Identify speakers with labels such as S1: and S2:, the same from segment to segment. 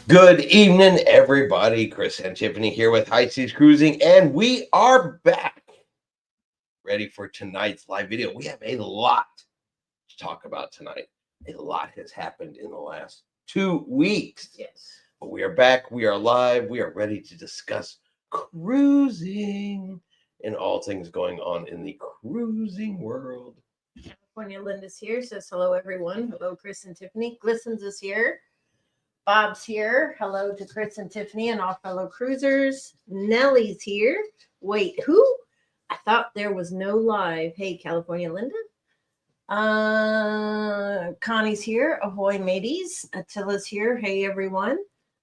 S1: Good evening, everybody. Chris and Tiffany here with High Seas Cruising, and we are back ready for tonight's live video. We have a lot to talk about tonight. A lot has happened in the last 2 weeks.
S2: Yes.
S1: But we are back. We are live. We are ready to discuss cruising and all things going on in the cruising world.
S2: California Linda's here, says hello, everyone. Hello, Chris and Tiffany. Glistens is here. Bob's here. Hello to Chris and Tiffany and all fellow cruisers. Nellie's here. Wait, who? I thought there was no live. Hey, California Linda. Connie's here. Ahoy, mateys. Attila's here. Hey, everyone.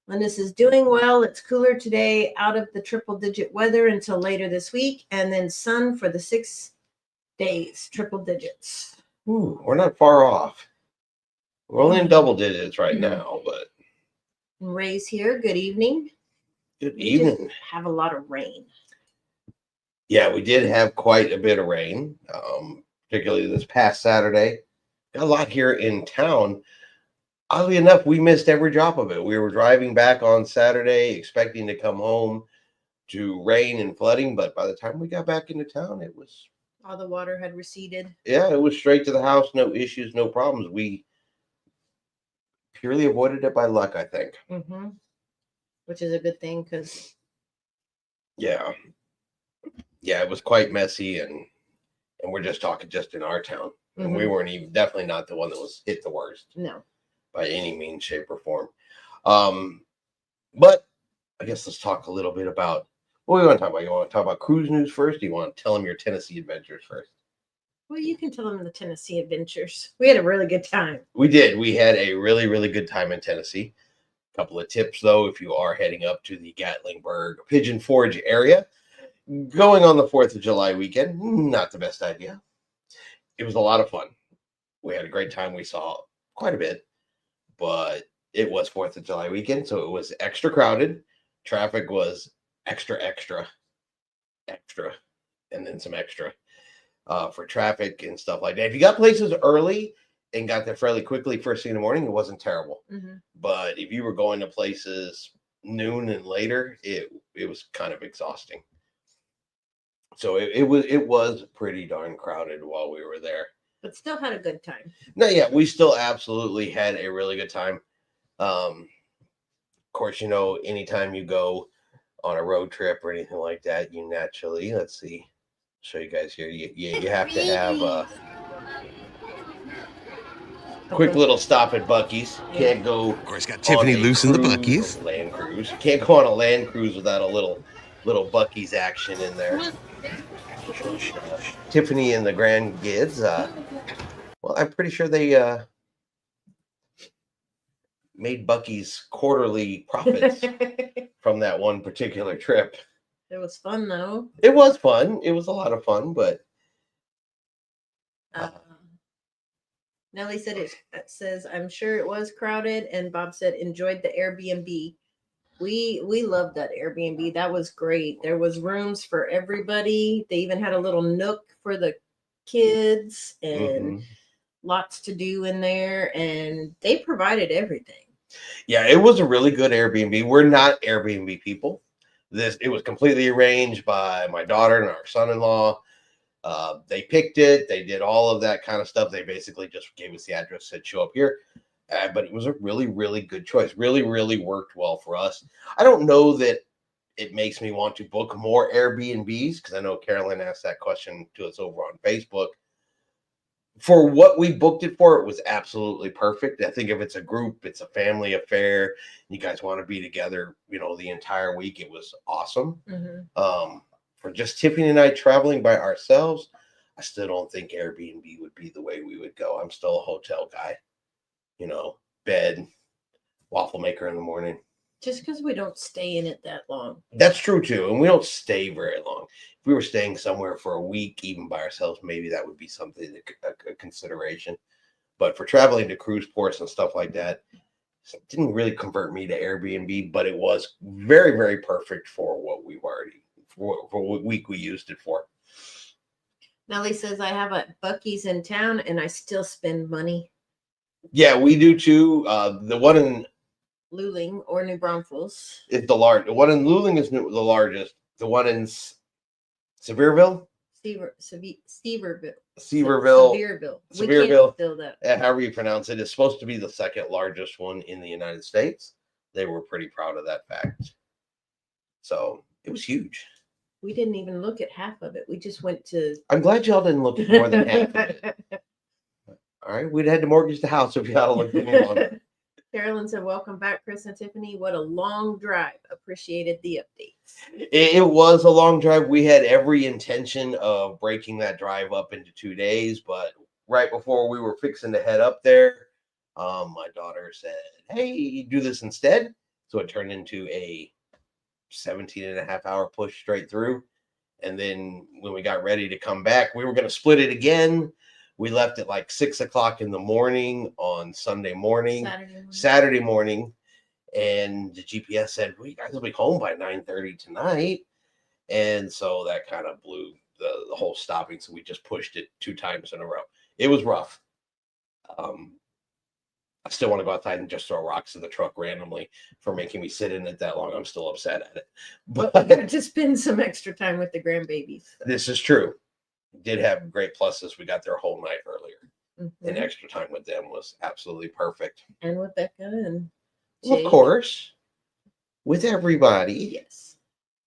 S2: Linda's is doing well. It's cooler today, out of the triple-digit weather until later this week, and then sun for the 6 days, triple digits.
S1: Ooh, we're not far off. We're only in double digits right now, but
S2: Ray's here. Good evening.
S1: good
S2: We
S1: evening.
S2: just have a lot of rain.
S1: Yeah, we did have quite a bit of rain, particularly this past Saturday. Got a lot here in town. Oddly enough, we missed every drop of it. We were driving back on Saturday, expecting to come home to rain and flooding, but by the time we got back into town, it was
S2: All the water had receded.
S1: it was straight to the house, no issues, no problems. We purely avoided it by luck, I think.
S2: Mm-hmm. Which is a good thing because
S1: Yeah, it was quite messy, and we're just talking just in our town. And we weren't even definitely not the one that was hit the worst
S2: no.
S1: by any means, shape, or form. But I guess let's talk a little bit about what we want to talk about. You want to talk about cruise news first? Or you want to tell them your Tennessee adventures first?
S2: Well, you can tell them the Tennessee adventures. We had a really good time.
S1: We did. We had a really, really good time in Tennessee. A couple of tips, though, if you are heading up to the Gatlinburg Pigeon Forge area, going on the 4th of July weekend, not the best idea. It was a lot of fun. We had a great time. We saw quite a bit, but it was 4th of July weekend, so it was extra crowded. Traffic was extra, and then some extra for traffic and stuff like that. If you got places early and got there fairly quickly first thing in the morning, it wasn't terrible.
S2: Mm-hmm.
S1: But if you were going to places noon and later, it was kind of exhausting. So it was pretty darn crowded while we were there.
S2: But still had a good time.
S1: No, yeah, we still absolutely had a really good time. Of course, anytime you go on a road trip or anything like that, you naturally, let's see, show you guys here. You have to have a quick little stop at Buc-ee's. Can't go.
S3: Of course, got Tiffany loose in the Buc-ee's.
S1: Land cruise. You can't go on a land cruise without a little Buc-ee's action in there. Tiffany and the grandkids. Well, I'm pretty sure they made Buc-ee's quarterly profits from that one particular trip.
S2: It was fun, though.
S1: It was fun. It was a lot of fun, but
S2: Nellie said it says, I'm sure it was crowded, and Bob said enjoyed the Airbnb. We loved that Airbnb. That was great. There was rooms for everybody. They even had a little nook for the kids and lots to do in there, and they provided everything.
S1: Yeah, it was a really good Airbnb. We're not Airbnb people. It was completely arranged by my daughter and our son-in-law. They picked it. They did all of that kind of stuff. They basically just gave us the address, said show up here. But it was a really, really good choice. Really, really worked well for us. I don't know that it makes me want to book more Airbnbs because I know Carolyn asked that question to us over on Facebook. For what we booked it for, it was absolutely perfect. I think if it's a group, it's a family affair, you guys want to be together, the entire week, it was awesome. For just Tiffany and I traveling by ourselves, I still don't think Airbnb would be the way we would go. I'm still a hotel guy. Bed, waffle maker in the morning.
S2: Just because we don't stay in it that long.
S1: That's true too, and we don't stay very long. If we were staying somewhere for a week, even by ourselves, maybe that would be something a consideration. But for traveling to cruise ports and stuff like that, it didn't really convert me to Airbnb, but it was very, very perfect for what we were for what week we used it for.
S2: Nellie says, I have a Buc-ee's in town and I still spend money.
S1: Yeah, we do too. The one in
S2: Luling or New Braunfels.
S1: It's the large. The one in Luling is the largest. The one in Sevierville,
S2: Sevierville.
S1: Sevierville,
S2: Sevierville. We
S1: Sevierville.
S2: can't fill that.
S1: However you pronounce it, is supposed to be the second largest one in the United States. They were pretty proud of that fact. So it was huge.
S2: We didn't even look at half of it. We just went to.
S1: I'm glad y'all didn't look at more than half of it. All right, we'd had to mortgage the house if y'all looked any longer.
S2: Carolyn said, "Welcome back, Chris and Tiffany. What a long drive. Appreciated the updates."
S1: It was a long drive. We had every intention of breaking that drive up into 2 days, but right before we were fixing to head up there, my daughter said, "Hey, do this instead." So it turned into a 17.5-hour push straight through. And then when we got ready to come back, we were going to split it again. We left at like 6 o'clock in the morning on Sunday morning, Saturday morning. And the GPS said, well, you guys will be home by 9:30 tonight. And so that kind of blew the whole stopping. So we just pushed it 2 times in a row. It was rough. I still want to go outside and just throw rocks in the truck randomly for making me sit in it that long. I'm still upset at it.
S2: But we got to spend some extra time with the grandbabies. So.
S1: This is true. Did have great pluses. We got there a whole night earlier.
S2: Mm-hmm.
S1: And extra time with them was absolutely perfect.
S2: And with Becca and
S1: Jake. Of course. With everybody.
S2: Yes.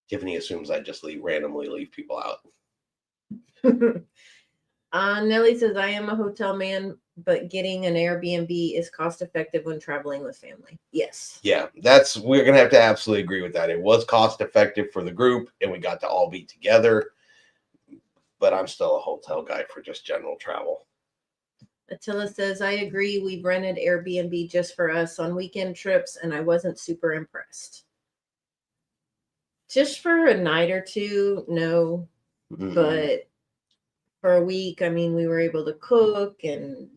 S1: Tiffany assumes I just randomly leave people out.
S2: Nellie says, I am a hotel man, but getting an Airbnb is cost effective when traveling with family. Yes.
S1: Yeah, we're going to have to absolutely agree with that. It was cost effective for the group and we got to all be together, but I'm still a hotel guy for just general travel.
S2: Attila says, I agree. We've rented Airbnb just for us on weekend trips and I wasn't super impressed. Just for a night or two, no, but for a week, I mean, we were able to cook and.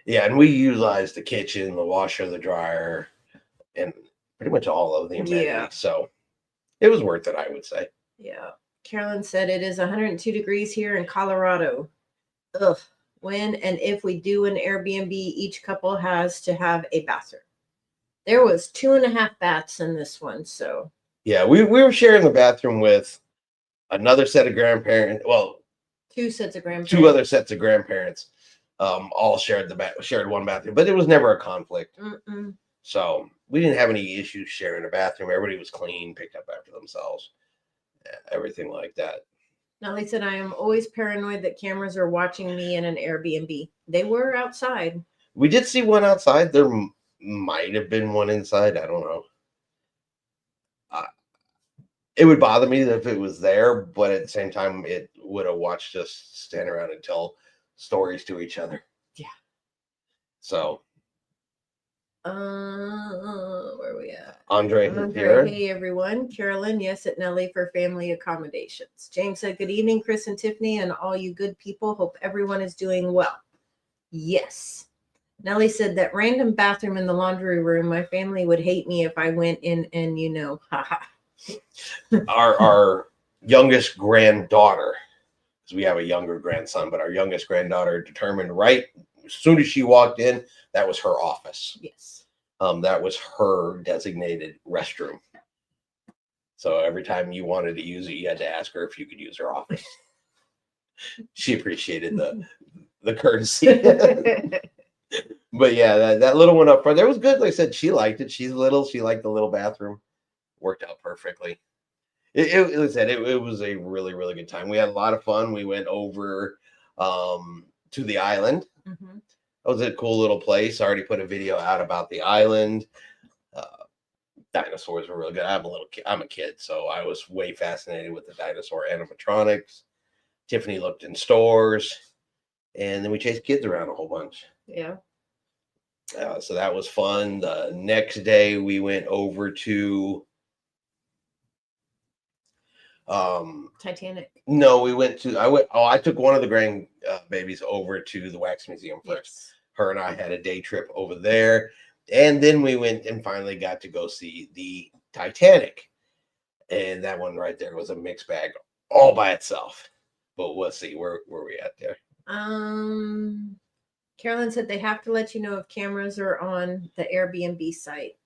S1: Yeah, and we utilized the kitchen, the washer, the dryer, and pretty much all of the amenities. Yeah. So it was worth it, I would say.
S2: Yeah. Carolyn said it is 102 degrees here in Colorado. Ugh. When and if we do an Airbnb, each couple has to have a bathroom. There was 2.5 baths in this one, so.
S1: Yeah, we were sharing the bathroom with another set of grandparents. Well,
S2: 2 sets of grandparents.
S1: 2 other sets of grandparents. All shared one bathroom, but it was never a conflict. So we didn't have any issues sharing a bathroom. Everybody was clean, picked up after themselves, everything like that.
S2: Nellie said, I am always paranoid that cameras are watching me in an Airbnb. They were outside.
S1: We did see one outside. There might have been one inside. I don't know. It would bother me if it was there, but at the same time, it would have watched us stand around and tell stories to each other.
S2: Yeah.
S1: So.
S2: Where are we at?
S1: Andre,
S2: hey everyone. Carolyn, yes, at Nellie for family accommodations. James said, good evening, Chris and Tiffany, and all you good people. Hope everyone is doing well. Yes. Nellie said that random bathroom in the laundry room, my family would hate me if I went in and haha.
S1: Our youngest granddaughter, because we have a younger grandson, but our youngest granddaughter determined right as soon as she walked in, that was her office.
S2: Yes.
S1: That was her designated restroom. So every time you wanted to use it, you had to ask her if you could use her office. She appreciated the courtesy. But yeah, that little one up front, that was good. Like I said, she liked it. She's little. She liked the little bathroom. Worked out perfectly. It was a really, really good time. We had a lot of fun. We went over to the island. Mm-hmm. That was a cool little place. I already put a video out about the island. Dinosaurs were really good. I'm a kid, so I was way fascinated with the dinosaur animatronics. Tiffany looked in stores, and then we chased kids around a whole bunch.
S2: Yeah.
S1: So that was fun. The next day we went over to
S2: Titanic.
S1: No, I took one of the grand babies over to the Wax Museum first. Yes. Her and I had a day trip over there, and then we went and finally got to go see the Titanic, and that one right there was a mixed bag all by itself. But we'll see where we at there.
S2: Carolyn said they have to let you know if cameras are on the Airbnb site.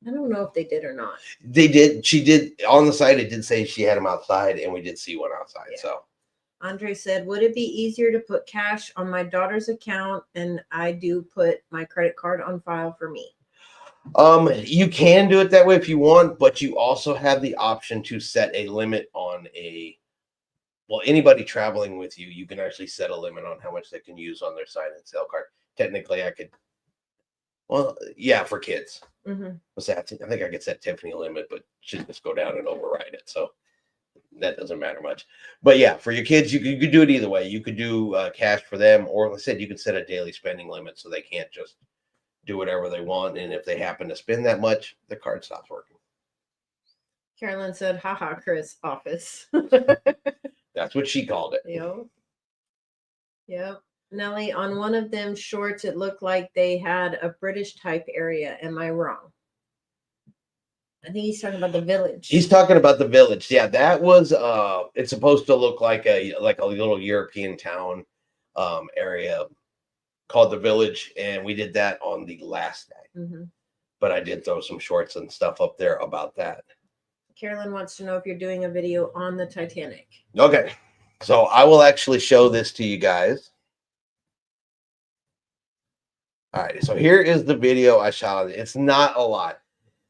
S2: I don't know if they did or not.
S1: They did. She did on the site. It did say she had them outside, and we did see one outside.
S2: Yeah.
S1: So
S2: Andre said, would it be easier to put cash on my daughter's account and I do put my credit card on file for me?
S1: you can do it that way if you want, but you also have the option to set a limit on anybody traveling with you, you can actually set a limit on how much they can use on their sign and sale card. Technically, I could. Well, yeah, for kids.
S2: Mm-hmm.
S1: I think I could set Tiffany a limit, but she'd just go down and override it. So that doesn't matter much. But yeah, for your kids, you could do it either way. You could do cash for them, or like I said, you could set a daily spending limit so they can't just do whatever they want. And if they happen to spend that much, the card stops working.
S2: Carolyn said, haha, Chris, office.
S1: That's what she called it.
S2: Yep. Nelly, on one of them shorts, it looked like they had a British type area. Am I wrong? I think he's talking about the village.
S1: He's talking about the village. Yeah, that was it's supposed to look like a little European town area called the village, and we did that on the last day.
S2: Mm-hmm.
S1: But I did throw some shorts and stuff up there about that.
S2: Carolyn wants to know if you're doing a video on the Titanic.
S1: Okay, so I will actually show this to you guys. All right, so here is the video I shot. It's not a lot.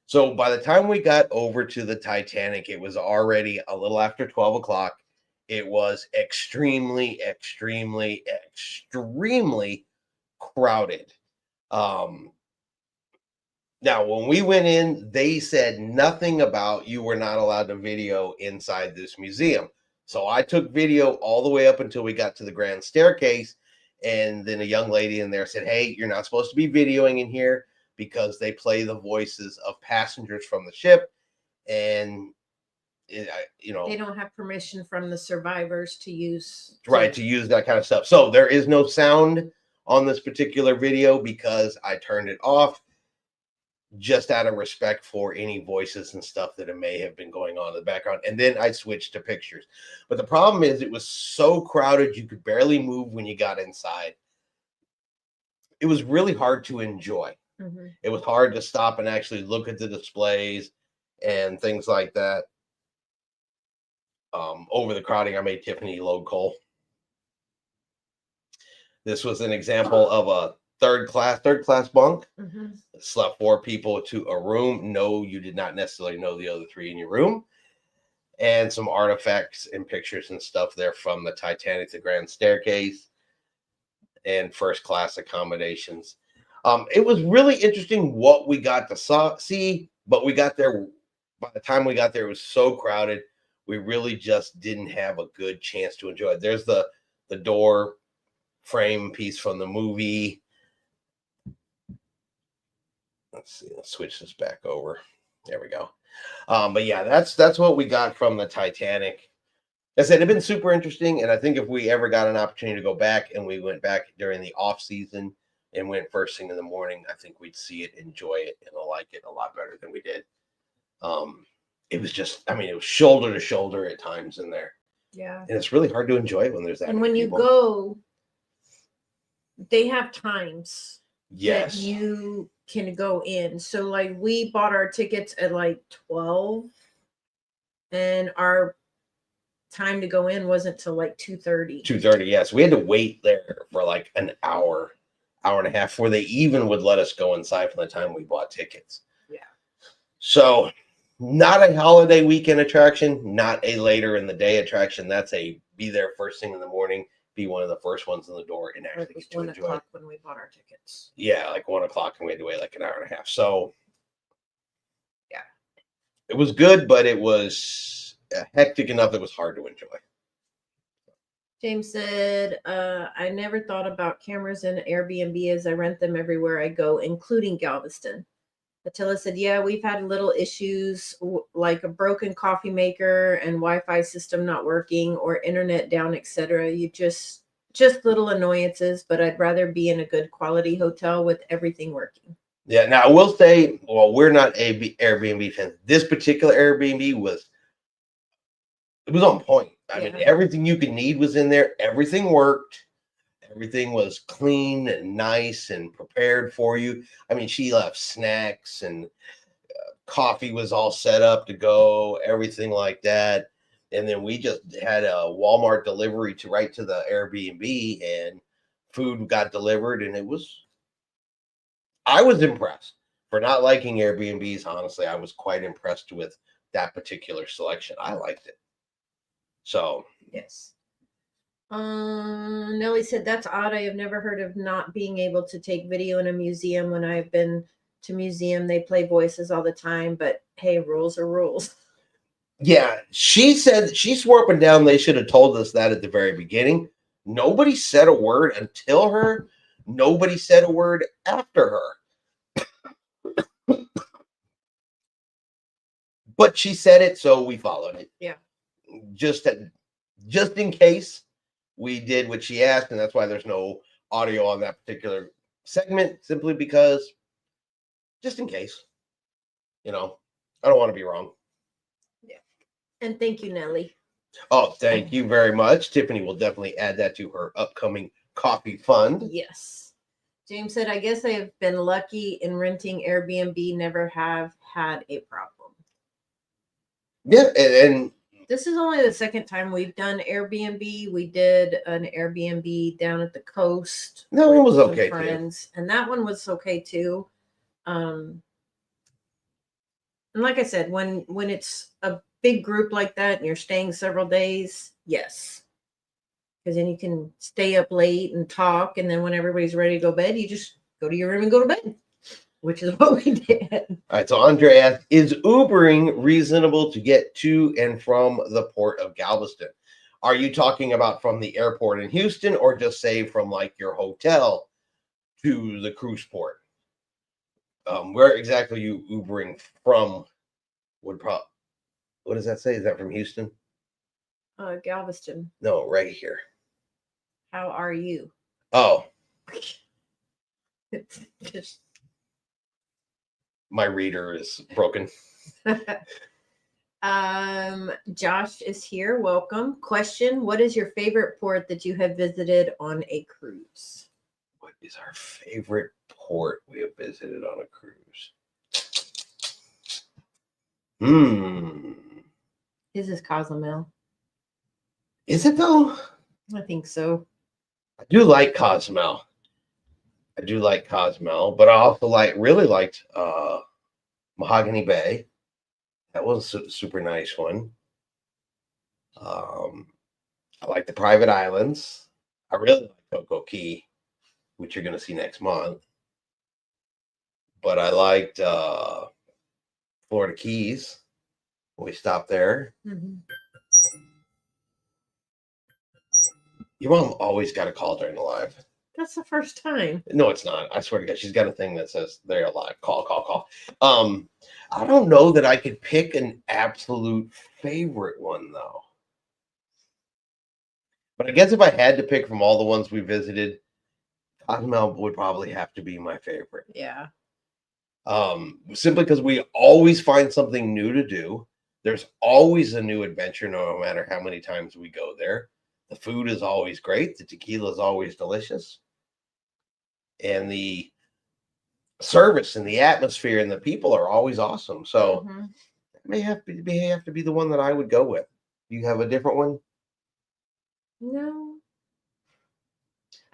S1: So by the time we got over to the Titanic, it was already a little after 12 o'clock. It was extremely, extremely, extremely crowded. Now, when we went in, they said nothing about you were not allowed to video inside this museum. So I took video all the way up until we got to the grand staircase. And then a young lady in there said, hey, you're not supposed to be videoing in here because they play the voices of passengers from the ship. And, they
S2: don't have permission from the survivors to use.
S1: To use that kind of stuff. So there is no sound on this particular video because I turned it off just out of respect for any voices and stuff that may have been going on in the background. And then I switched to pictures. But the problem is it was so crowded, you could barely move when you got inside. It was really hard to enjoy.
S2: Mm-hmm.
S1: It was hard to stop and actually look at the displays and things like that. Over the crowding, I made Tiffany load coal. This was an example of a third class bunk.
S2: Mm-hmm.
S1: Slept 4 people to a room. No, you did not necessarily know the other 3 in your room. And some artifacts and pictures and stuff there from the Titanic, the grand staircase, and first class accommodations. It was really interesting what we got to see, but we got there. By the time we got there, it was so crowded. We really just didn't have a good chance to enjoy it. There's the door frame piece from the movie. Let's see. Let's switch this back over. There we go. But yeah, that's what we got from the Titanic. As I said, it'd been super interesting, and I think if we ever got an opportunity to go back, and we went back during the off season and went first thing in the morning, I think we'd see it, enjoy it, and like it a lot better than we did. It was just, it was shoulder to shoulder at times in there.
S2: Yeah.
S1: And it's really hard to enjoy it when there's that.
S2: And when you go, they have times
S1: that
S2: you can go in. So like we bought our tickets at like 12 and our time to go in wasn't till like 2:30.
S1: 2:30, yes. We had to wait there for like an hour and a half before they even would let us go inside from the time we bought tickets.
S2: Yeah.
S1: So not a holiday weekend attraction, not a later in the day attraction. That's a be there first thing in the morning, be one of the first ones in the door, and actually get to enjoy it.
S2: 1 o'clock when we bought our tickets.
S1: Yeah, like 1 o'clock, and we had to wait like an hour and a half. So
S2: yeah,
S1: it was good, but it was hectic enough that it was hard to enjoy.
S2: James said, I never thought about cameras in Airbnb as I rent them everywhere I go, including Galveston. Attila said, yeah, we've had little issues like a broken coffee maker and Wi-Fi system not working or internet down, etc. You just little annoyances, but I'd rather be in a good quality hotel with everything working.
S1: Yeah, now I will say, well, we're not Airbnb fans. This particular Airbnb was on point. I mean, everything you could need was in there. Everything worked. Everything was clean and nice and prepared for you. I mean, she left snacks and coffee was all set up to go, everything like that. And then we just had a Walmart delivery to right to the Airbnb, and food got delivered, and I was impressed. For not liking Airbnbs, honestly, I was quite impressed with that particular selection. I liked it. So
S2: Yes. Nellie said, that's odd. I have never heard of not being able to take video in a museum. When I've been to museum, they play voices all the time, but hey, rules are rules.
S1: yeah, she said, she swore up and down they should have told us that at the very beginning. Nobody said a word until her. Nobody said a word after her. But she said it, so we followed it.
S2: Yeah.
S1: Just in case we did what she asked, and that's why there's no audio on that particular segment, simply because just in case. I don't want to be wrong.
S2: Yeah. And thank you, Nellie.
S1: Oh, thank you very much. Tiffany will definitely add that to her upcoming coffee fund.
S2: Yes. James said, I guess I have been lucky in renting Airbnb, never have had a problem.
S1: Yeah, and
S2: this is only the second time we've done Airbnb. We did an Airbnb down at the coast.
S1: that one was
S2: with some
S1: okay too.
S2: friends, and that one was okay too. And like I said, when it's a big group like that and you're staying several days, yes, because then you can stay up late and talk, and then when everybody's ready to go to bed, you just go to your room and go to bed, which is what we did.
S1: All right, so Andre asked, is Ubering reasonable to get to and from the port of Galveston? Are you talking about from the airport in Houston, or just say from like your hotel to the cruise port? Where exactly are you Ubering from? What does that say? Is that from Houston?
S2: Galveston.
S1: No, right here.
S2: How are you?
S1: Oh,
S2: Just
S1: my reader is broken.
S2: Josh is here. Welcome. Question: what is your favorite port that you have visited on a cruise?
S1: What is our favorite port we have visited on a cruise?
S2: His is Cozumel.
S1: Is it though?
S2: I think so.
S1: I do like Cozumel. But I also really liked Mahogany Bay. That was a super nice one. I like the private islands. I really like Coco Key, which you're going to see next month. But I liked Florida Keys. We stopped there.
S2: Mm-hmm.
S1: Your mom always got a call during the live.
S2: That's the first time.
S1: No, it's not. I swear to God, she's got a thing that says they're alive. Call. I don't know that I could pick an absolute favorite one though. But I guess if I had to pick from all the ones we visited, Cozumel would probably have to be my favorite.
S2: Yeah.
S1: Simply because we always find something new to do. There's always a new adventure, no matter how many times we go there. The food is always great. The tequila is always delicious. And the service and the atmosphere and the people are always awesome. So it may have to be the one that I would go with. Do you have a different one?
S2: No.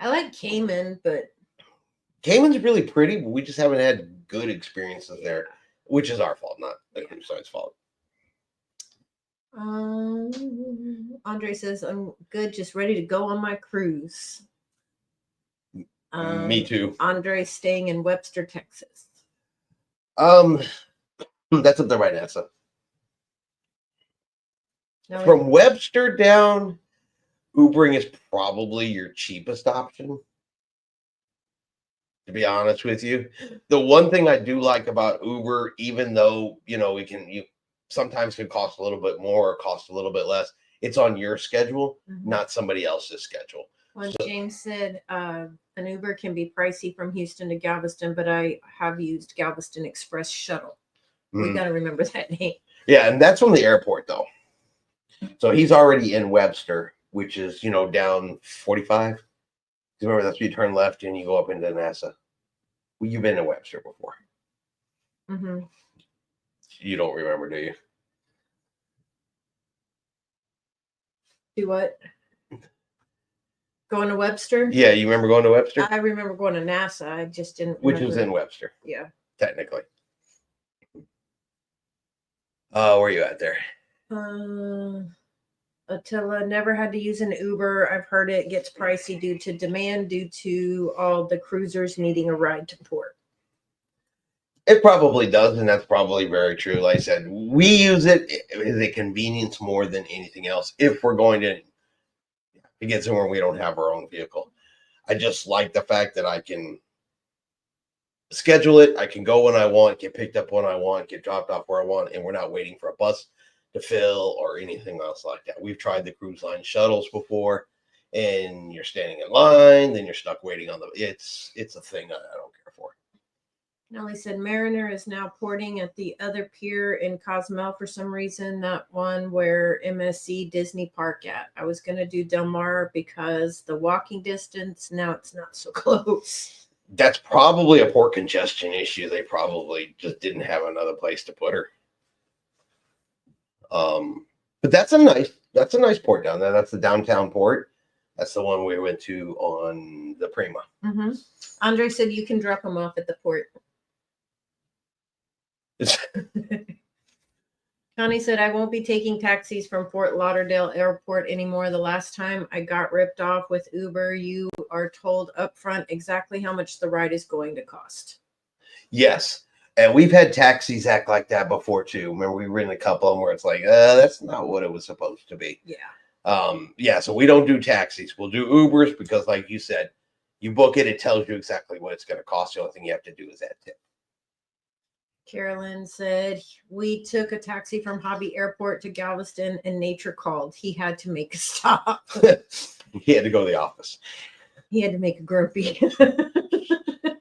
S2: I like Cayman, but
S1: Cayman's really pretty, but we just haven't had good experiences there, which is our fault, not the cruise line's fault.
S2: Andre says, I'm good, just ready to go on my cruise.
S1: Me too.
S2: Andre's staying in Webster, Texas.
S1: That's up there by NASA.
S2: No,
S1: From Webster down, Ubering is probably your cheapest option. To be honest with you, the one thing I do like about Uber, even though you sometimes can cost a little bit more or cost a little bit less, it's on your schedule, not somebody else's schedule.
S2: Well, James said an Uber can be pricey from Houston to Galveston, but I have used Galveston Express Shuttle. We got to remember that name.
S1: Yeah, and that's from the airport, though. So he's already in Webster, which is, down 45. Remember, that's where you turn left and you go up into NASA. Well, you've been in Webster before. You don't remember, do you?
S2: Do what? Going to Webster?
S1: Yeah, you remember going to Webster?
S2: I remember going to NASA. I just didn't
S1: Which was
S2: remember.
S1: in Webster,
S2: Yeah.
S1: technically. Where are you at there?
S2: Attila, never had to use an Uber. I've heard it gets pricey due to demand, due to all the cruisers needing a ride to port.
S1: It probably does, and that's probably very true. Like I said, we use it as a convenience more than anything else if we're going to get somewhere we don't have our own vehicle. I just like the fact that I can schedule it. I can go when I want, get picked up when I want, get dropped off where I want, and we're not waiting for a bus to fill or anything else like that. We've tried the cruise line shuttles before, and you're standing in line, then you're stuck waiting on the. It's a thing I don't care for.
S2: Nellie said Mariner is now porting at the other pier in Cozumel for some reason. That one where MSC Disney Park at. I was gonna do Del Mar because the walking distance. Now it's not so close.
S1: That's probably a port congestion issue. They probably just didn't have another place to put her. But that's a nice port down there. That's the downtown port. That's the one we went to on the Prima.
S2: Mm-hmm. Andre said you can drop them off at the port. Connie said, I won't be taking taxis from Fort Lauderdale Airport anymore. The last time I got ripped off with Uber, you are told upfront exactly how much the ride is going to cost.
S1: Yes. And we've had taxis act like that before too. Remember, we were in a couple of them where it's like, that's not what it was supposed to be.
S2: Yeah.
S1: So we don't do taxis. We'll do Ubers because, like you said, you book it, it tells you exactly what it's going to cost. The only thing you have to do is add tip.
S2: Carolyn said, we took a taxi from Hobby Airport to Galveston and nature called. He had to make a stop.
S1: He had to go to the office.
S2: He had to make a grumpy.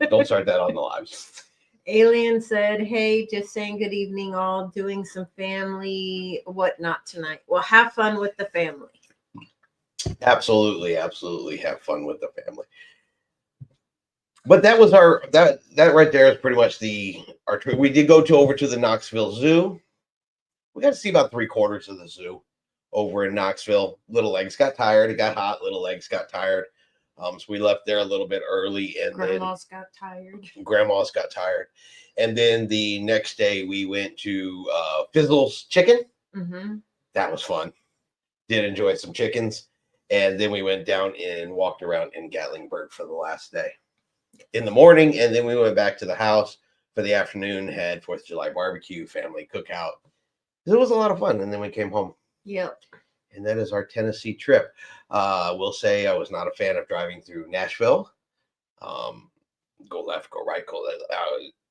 S1: Don't start that on the lives.
S2: Alien said, hey, just saying good evening all, doing some family whatnot tonight. Well, have fun with the family.
S1: Absolutely have fun with the family. But that was that right there is pretty much our trip. We did go over to the Knoxville Zoo. We got to see about 3/4 of the zoo over in Knoxville. Little legs got tired. It got hot. Little legs got tired. So we left there a little bit early, and
S2: Grandma's got tired.
S1: Grandma's got tired. And then the next day we went to Fizzle's Chicken.
S2: Mm-hmm.
S1: That was fun. Did enjoy some chickens. And then we went down and walked around in Gatlinburg for the last day in the morning. And then we went back to the house for the afternoon, had 4th of July barbecue, family cookout. It was a lot of fun. And then we came home.
S2: Yep.
S1: And that is our Tennessee trip. Will say I was not a fan of driving through Nashville. Go left, go right, go left.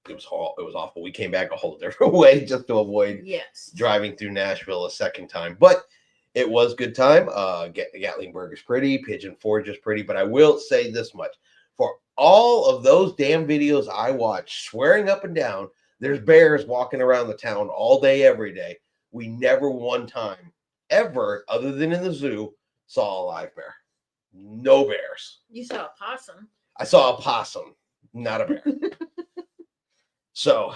S1: It was awful. We came back a whole different way just to avoid driving through Nashville a second time. But it was good time. Gatlinburg is pretty. Pigeon Forge is pretty. But I will say this much. For all of those damn videos I watched, swearing up and down, there's bears walking around the town all day, every day. We never one time, ever, other than in the zoo, saw a live bear. No bears.
S2: You saw a possum.
S1: I saw a possum, not a bear. So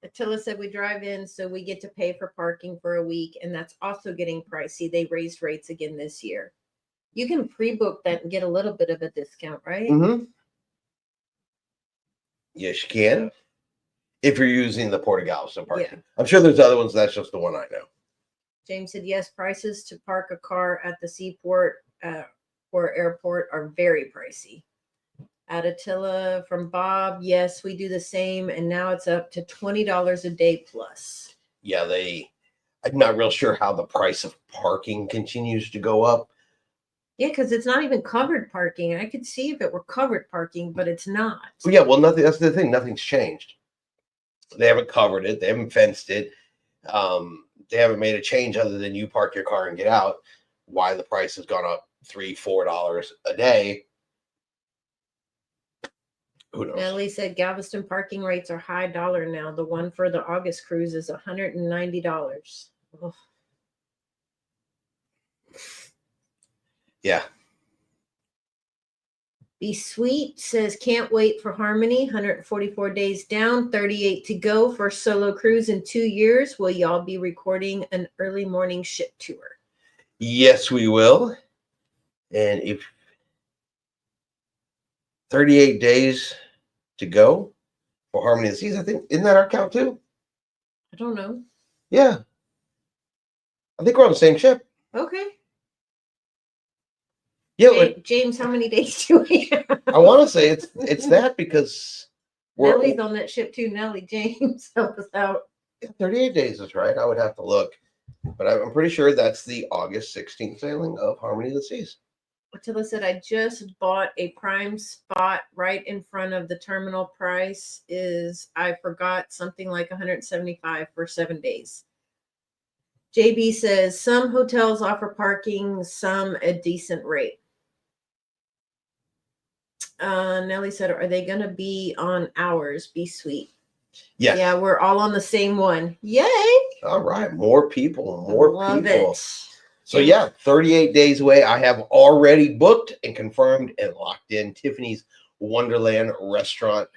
S2: Attila said we drive in, so we get to pay for parking for a week, and that's also getting pricey. They raised rates again this year. You can pre-book that and get a little bit of a discount, right?
S1: Mm-hmm. Yes, you can. If you're using the Port of Galveston parking.
S2: Yeah.
S1: I'm sure there's other ones. That's just the one I know.
S2: James said, yes, prices to park a car at the seaport or airport are very pricey. At Attila from Bob, yes, we do the same, and now it's up to $20 a day plus.
S1: Yeah, I'm not real sure how the price of parking continues to go up.
S2: Yeah, because it's not even covered parking. I could see if it were covered parking, but it's not.
S1: Well, yeah, well, nothing. That's the thing. Nothing's changed. They haven't covered it. They haven't fenced it. They haven't made a change other than you park your car and get out. Why the price has gone up $3-4 a day? Who knows?
S2: Natalie said Galveston parking rates are high dollar now. The one for the August cruise is $190. Oh.
S1: Yeah.
S2: Be Sweet says, can't wait for Harmony. 144 days down, 38 to go for solo cruise in 2 years. Will y'all be recording an early morning ship tour?
S1: Yes, we will. And if 38 days to go for Harmony of the Seas, I think, isn't that our count too?
S2: I don't know.
S1: Yeah. I think we're on the same ship.
S2: Okay.
S1: Yeah,
S2: James, how many days do we have?
S1: I want to say it's that because
S2: Nellie's on that ship too. Nellie, James, help us out.
S1: 38 days is right. I would have to look, but I'm pretty sure that's the August 16th sailing of Harmony of the Seas.
S2: Attila said, I just bought a prime spot right in front of the terminal. Price is, I forgot, something like 175 for 7 days. JB says, some hotels offer parking, some a decent rate. Nellie said, are they going to be on ours? Be Sweet.
S1: Yes.
S2: Yeah, we're all on the same one. Yay.
S1: All right. More people. More
S2: Love
S1: people.
S2: It.
S1: So yeah, 38 days away. I have already booked and confirmed and locked in Tiffany's Wonderland restaurant.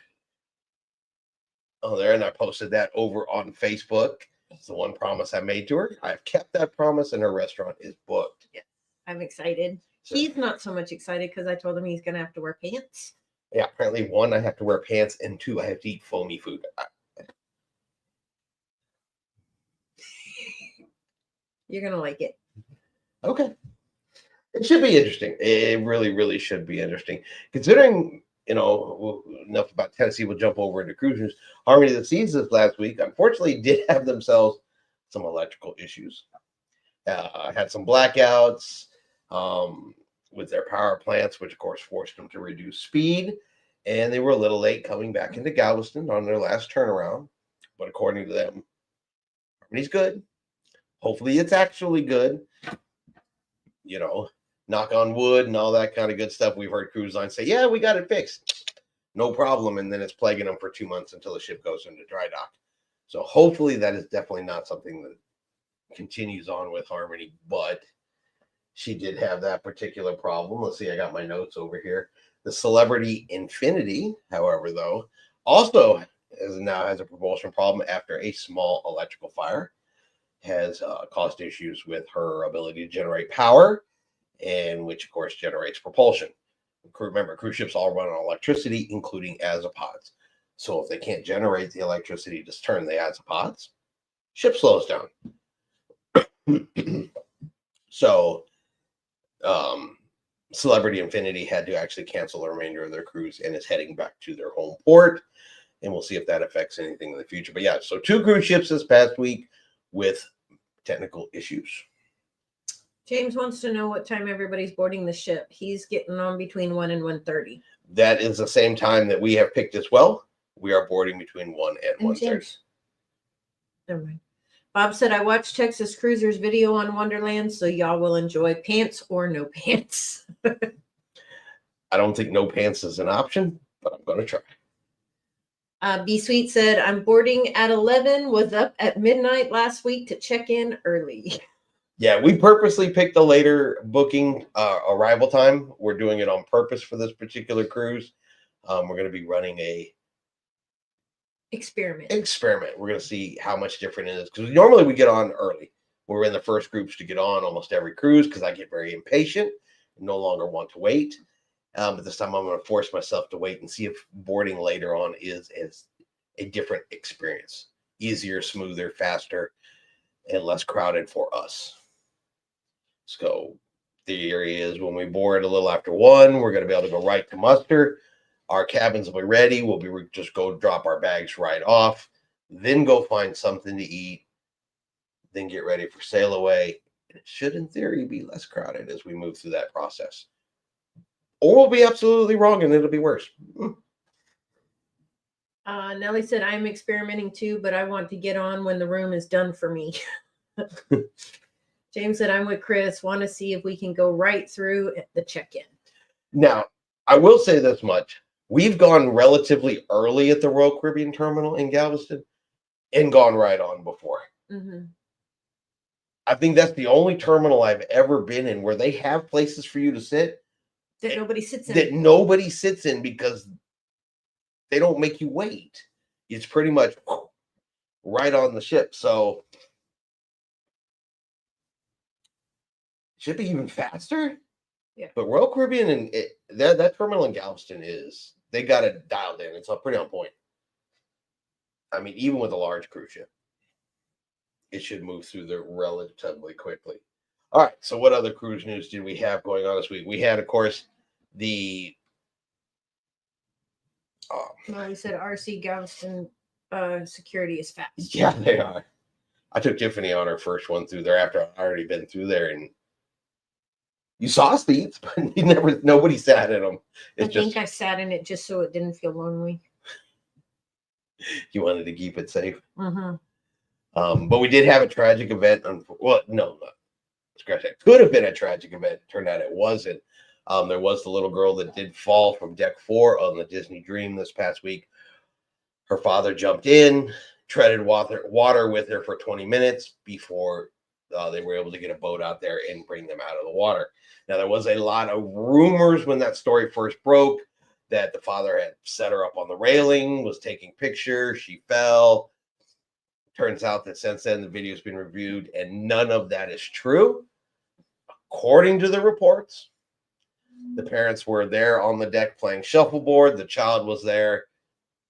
S1: Oh, there, and I posted that over on Facebook. It's the one promise I made to her. I've kept that promise, and her restaurant is booked.
S2: Yeah, I'm excited.
S1: So,
S2: He's not so much excited because I told him he's going to have to wear pants.
S1: yeah, apparently 1, I have to wear pants, and 2, I have to eat foamy food.
S2: You're going to like it.
S1: Okay. It should be interesting. It really, really should be interesting. Considering, enough about Tennessee, we'll jump over into cruisers. Harmony of the Seas this last week, unfortunately, did have themselves some electrical issues. Had some blackouts with their power plants, which, of course, forced them to reduce speed. And they were a little late coming back into Galveston on their last turnaround. But according to them, Harmony's good. Hopefully it's actually good. Knock on wood and all that kind of good stuff. We've heard cruise lines say, yeah, we got it fixed. No problem. And then it's plaguing them for 2 months until the ship goes into dry dock. So hopefully that is definitely not something that continues on with Harmony, but she did have that particular problem. Let's see, I got my notes over here. The Celebrity Infinity, however, though, also now has a propulsion problem after a small electrical fire has caused issues with her ability to generate power, and which, of course, generates propulsion. Remember, cruise ships all run on electricity, including azipods. So if they can't generate the electricity to turn the azipods, ship slows down. So Celebrity Infinity had to actually cancel the remainder of their cruise and is heading back to their home port. And we'll see if that affects anything in the future. But yeah, so 2 cruise ships this past week with technical issues.
S2: James wants to know what time everybody's boarding the ship. He's getting on between 1 and 1:30.
S1: That is the same time that we have picked as well. We are boarding between 1 and 1:30.
S2: Never mind. Bob said, I watched Texas Cruisers video on Wonderland, so y'all will enjoy pants or no pants.
S1: I don't think no pants is an option, but I'm going to try.
S2: Be Sweet said, I'm boarding at 11, was up at midnight last week to check in early.
S1: Yeah, we purposely picked a later booking arrival time. We're doing it on purpose for this particular cruise. We're going to be running a
S2: experiment.
S1: We're going to see how much different it is, because normally we get on early. We're in the first groups to get on almost every cruise because I get very impatient and no longer want to wait. But this time I'm going to force myself to wait and see if boarding later on is a different experience. Easier, smoother, faster, and less crowded for us. So the theory is when we board a little after 1, we're going to be able to go right to muster. Our cabins will be ready. We'll be just go drop our bags right off, then go find something to eat, then get ready for sail away. And it should, in theory, be less crowded as we move through that process. Or we'll be absolutely wrong and it'll be worse.
S2: Nellie said, I'm experimenting too, but I want to get on when the room is done for me. James said, I'm with Chris. Want to see if we can go right through the check-in.
S1: Now, I will say this much. We've gone relatively early at the Royal Caribbean Terminal in Galveston and gone right on before.
S2: Mm-hmm.
S1: I think that's the only terminal I've ever been in where they have places for you to sit,
S2: that nobody sits in.
S1: that nobody sits in because they don't make you wait. It's pretty much right on the ship. So should be even faster.
S2: Yeah.
S1: But Royal Caribbean and that terminal in Galveston they got it dialed in. It's pretty on point. I mean, even with a large cruise ship, it should move through there relatively quickly. All right. So what other cruise news did we have going on this week? We had, of course, the
S2: Well, he said RC Galveston security is fast.
S1: yeah, they are. I took Tiffany on her first one through there after I already been through there, and you saw seats, but nobody sat in them.
S2: I think I sat in it just so it didn't feel lonely.
S1: You wanted to keep it safe.
S2: Mm-hmm.
S1: But we did have a tragic event. Well, no, scratch that. Could have been a tragic event. Turned out it wasn't. There was the little girl that did fall from deck 4 on the Disney Dream this past week. Her father jumped in, treaded water with her for 20 minutes before they were able to get a boat out there and bring them out of the water. Now, there was a lot of rumors when that story first broke that the father had set her up on the railing, was taking pictures, she fell. Turns out that since then the video's been reviewed and none of that is true. According to the reports, the parents were there on the deck playing shuffleboard. The child was there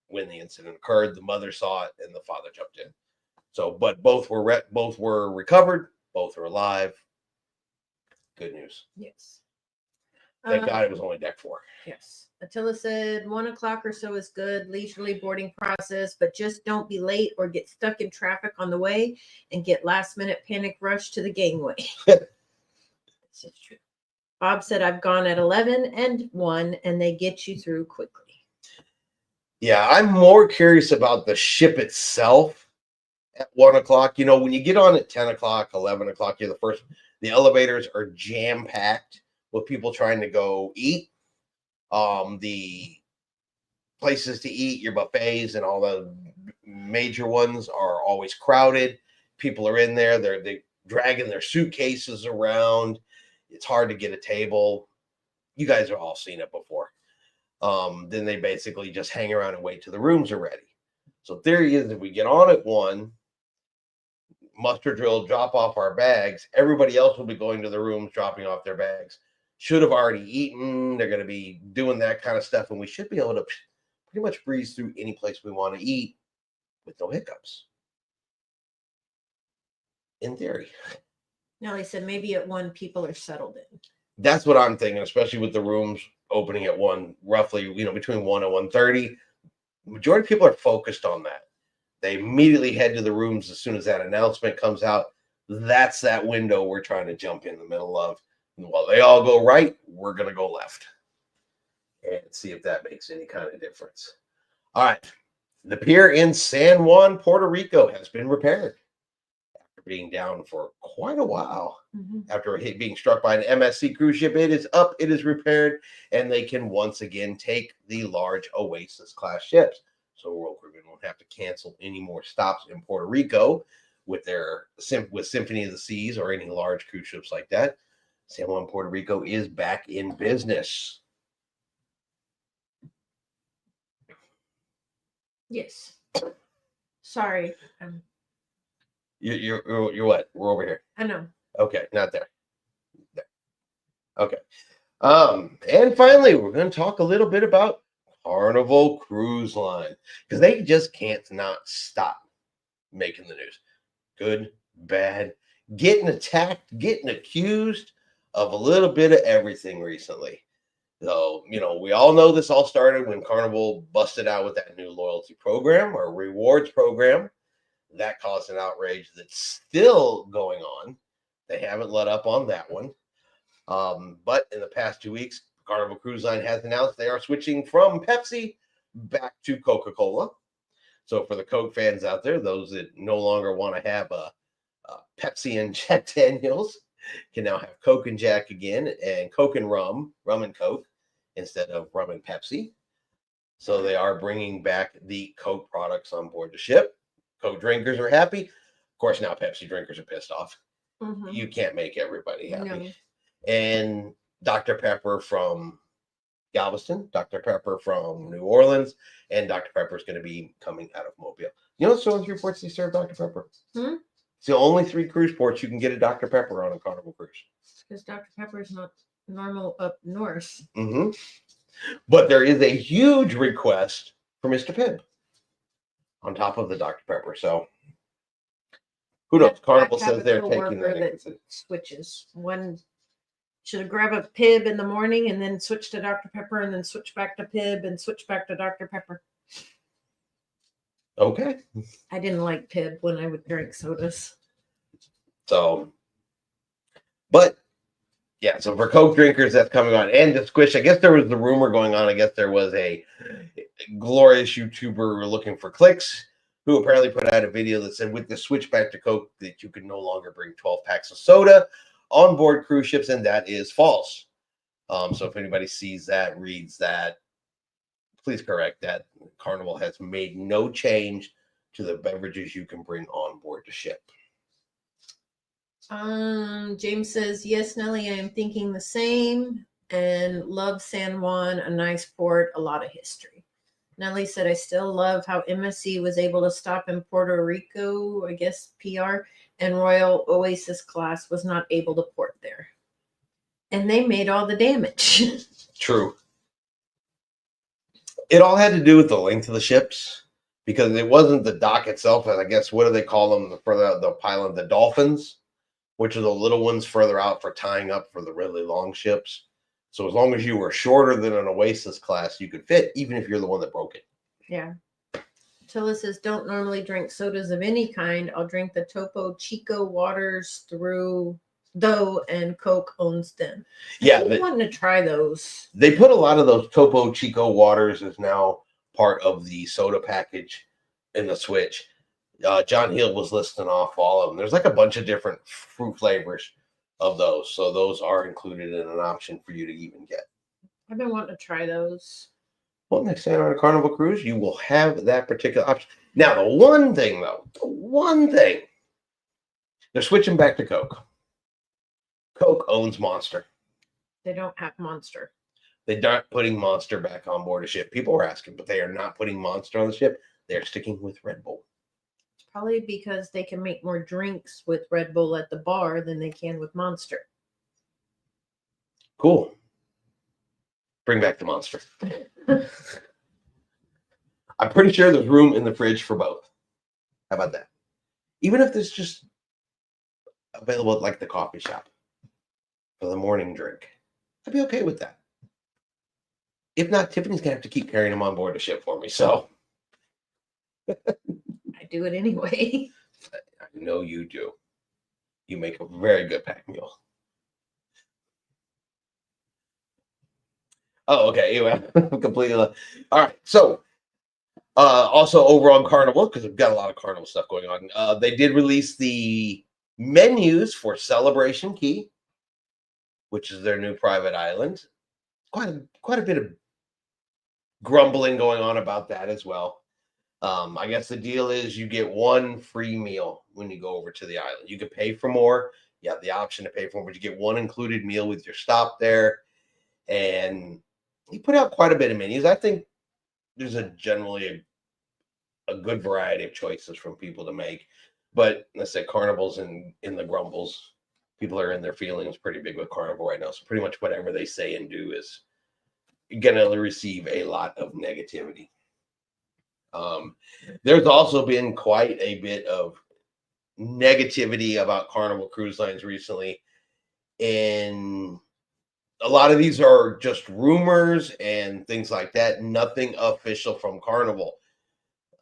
S1: when the incident occurred. The mother saw it and the father jumped in. So, but both were recovered. Both are alive. Good news.
S2: Yes.
S1: Thank God it was only deck 4.
S2: Yes. Attila said 1 o'clock or so is good, leisurely boarding process, but just don't be late or get stuck in traffic on the way and get last minute panic rush to the gangway. This is true. Bob said I've gone at 11 and 1 and they get you through quickly.
S1: Yeah, I'm more curious about the ship itself at 1 o'clock. You know, when you get on at 10 o'clock, 11 o'clock, the elevators are jam packed with people trying to go eat. The places to eat, your buffets and all the major ones are always crowded. People are in there. They're dragging their suitcases around. It's hard to get a table. You guys have all seen it before. Then they basically just hang around and wait till the rooms are ready. So theory is if we get on at 1, muster drill, drop off our bags, everybody else will be going to the rooms, dropping off their bags. Should have already eaten. They're going to be doing that kind of stuff. And we should be able to pretty much breeze through any place we want to eat with no hiccups. In theory.
S2: Nellie said maybe at 1 people are settled in.
S1: That's what I'm thinking, especially with the rooms opening at 1, roughly, between 1 and 1:30. Majority of people are focused on that. They immediately head to the rooms as soon as that announcement comes out. That's that window we're trying to jump in the middle of. And while they all go right, we're going to go left and see if that makes any kind of difference. All right. The pier in San Juan, Puerto Rico has been repaired after being down for quite a while.
S2: Mm-hmm.
S1: After being struck by an MSC cruise ship, it is up, it is repaired, and they can once again take the large Oasis class ships. So Royal Caribbean won't have to cancel any more stops in Puerto Rico with Symphony of the Seas or any large cruise ships like that. San Juan, Puerto Rico is back in business.
S2: Yes. Sorry.
S1: You're what? We're over here.
S2: I know.
S1: Okay, not there. There. Okay. And finally, we're going to talk a little bit about Carnival Cruise Line because they just can't not stop making the news. Good, bad, getting attacked, getting accused of a little bit of everything recently. So, we all know this all started when Carnival busted out with that new loyalty program or rewards program. That caused an outrage that's still going on. They haven't let up on that one. But in the past 2 weeks, Carnival Cruise Line has announced they are switching from Pepsi back to Coca-Cola. So for the Coke fans out there, those that no longer want to have a Pepsi and Jack Daniels can now have Coke and Jack again, and Coke and rum and Coke instead of rum and Pepsi. So they are bringing back the Coke products on board the ship. Coke drinkers are happy. Of course, now Pepsi drinkers are pissed off.
S2: Mm-hmm.
S1: You can't make everybody happy.
S2: No.
S1: And Dr. Pepper from Galveston, Dr. Pepper from New Orleans, and Dr. Pepper is going to be coming out of Mobile. You know, it's the only 3 ports they serve Dr. Pepper. It's the only 3 cruise ports you can get a Dr. Pepper on a Carnival cruise.
S2: Because Dr. Pepper is not normal up north.
S1: Mm-hmm. But there is a huge request for Mr. Pibb on top of the Dr. Pepper. So who knows? Carnival says they're taking that.
S2: Switches. One should grab a Pibb in the morning and then switch to Dr. Pepper and then switch back to Pibb and switch back to Dr. Pepper.
S1: Okay.
S2: I didn't like Pibb when I would drink sodas.
S1: So, but yeah, so for Coke drinkers, that's coming on. And to Squish, I guess there was the rumor going on. I guess there was a glorious YouTuber looking for clicks who apparently put out a video that said with the switch back to Coke that you could no longer bring 12 packs of soda on board cruise ships, and that is false. So if anybody sees that, reads that, please correct that. Carnival has made no change to the beverages you can bring on board the ship.
S2: James says, yes, Nelly, I am thinking the same and love San Juan, a nice port, a lot of history. Nelly said, I still love how MSC was able to stop in Puerto Rico, I guess PR, and Royal Oasis class was not able to port there. And they made all the damage.
S1: True. It all had to do with the length of the ships because it wasn't the dock itself. I guess, what do they call them further out the pylon? The dolphins, which are the little ones further out for tying up for the really long ships. So as long as you were shorter than an Oasis class, you could fit, even if you're the one that broke it.
S2: Yeah. Tilla says, don't normally drink sodas of any kind. I'll drink the Topo Chico waters through though, and Coke owns them.
S1: Yeah.
S2: I'm wanting to try those.
S1: They put a lot of those Topo Chico waters as now part of the soda package in the Switch. John Hill was listing off all of them. There's like a bunch of different fruit flavors of those. So those are included in an option for you to even get.
S2: I've been wanting to try those.
S1: Well, next time on a Carnival cruise, you will have that particular option. Now, the one thing, they're switching back to Coke. Coke owns Monster.
S2: They don't have Monster.
S1: They're not putting Monster back on board a ship. People are asking, but they are not putting Monster on the ship. They're sticking with Red Bull.
S2: It's probably because they can make more drinks with Red Bull at the bar than they can with Monster.
S1: Cool. Bring back the Monster. I'm pretty sure there's room in the fridge for both. How about that? Even if there's just available at like the coffee shop for the morning drink, I'd be okay with that. If not, Tiffany's gonna have to keep carrying them on board the ship for me. So
S2: I do it anyway.
S1: I know you do. You make a very good pack mule. Oh, okay. Anyway, completely. All right. So, also over on Carnival, because we've got a lot of Carnival stuff going on. They did release the menus for Celebration Key, which is their new private island. Quite a bit of grumbling going on about that as well. I guess the deal is you get one free meal when you go over to the island. You can pay for more. You have the option to pay for more, but you get one included meal with your stop there. And he put out quite a bit of menus. I think there's generally a good variety of choices from people to make. But let's say Carnival's in the grumbles. People are in their feelings pretty big with Carnival right now. So pretty much whatever they say and do is going to receive a lot of negativity. There's also been quite a bit of negativity about Carnival Cruise Lines recently. And a lot of these are just rumors and things like that. Nothing official from Carnival.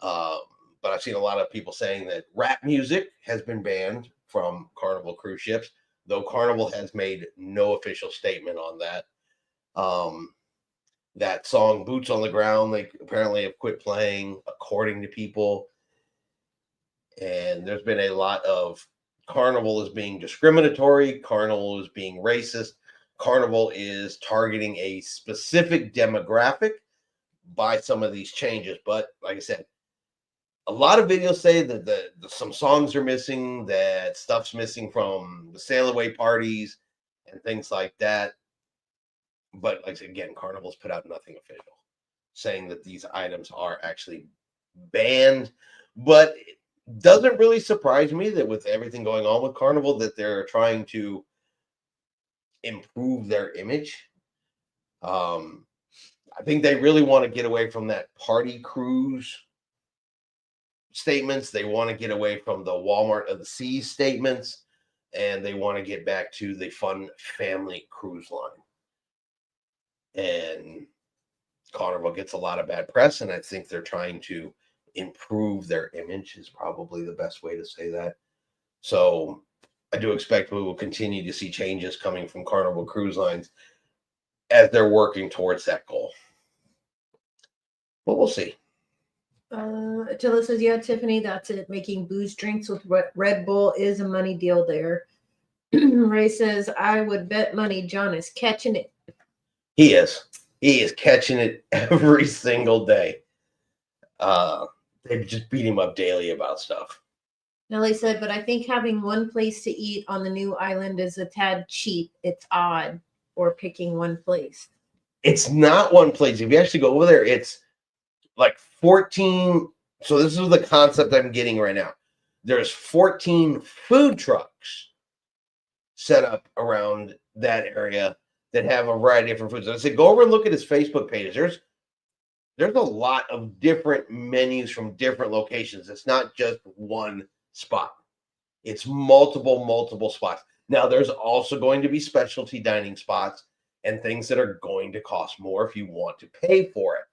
S1: But I've seen a lot of people saying that rap music has been banned from Carnival cruise ships, though Carnival has made no official statement on that. That song Boots on the Ground, they apparently have quit playing, according to people. And there's been a lot of Carnival is being discriminatory. Carnival is being racist. Carnival is targeting a specific demographic by some of these changes. But like I said, a lot of videos say that some songs are missing, that stuff's missing from the sail away parties and things like that. But like I said, again, Carnival's put out nothing official saying that these items are actually banned. But it doesn't really surprise me that with everything going on with Carnival that they're trying to improve their image. I think they really want to get away from that party cruise statements. They want to get away from the Walmart of the Seas statements, and they want to get back to the fun family cruise line. And Carnival gets a lot of bad press, and I think they're trying to improve their image is probably the best way to say that. So I do expect we will continue to see changes coming from Carnival Cruise Lines as they're working towards that goal. But we'll see.
S2: Attila says, yeah, Tiffany, that's it. Making booze drinks with Red Bull is a money deal there. Ray says, I would bet money John is catching it.
S1: He is. He is catching it every single day. They just beat him up daily about stuff.
S2: Nellie said, but I think having one place to eat on the new island is a tad cheap. It's odd. Or picking one place.
S1: It's not one place. If you actually go over there, it's like 14. So this is the concept I'm getting right now. There's 14 food trucks set up around that area that have a variety of different foods. I said, go over and look at his Facebook page. There's a lot of different menus from different locations. It's not just one spot. It's multiple spots. Now, there's also going to be specialty dining spots and things that are going to cost more if you want to pay for it.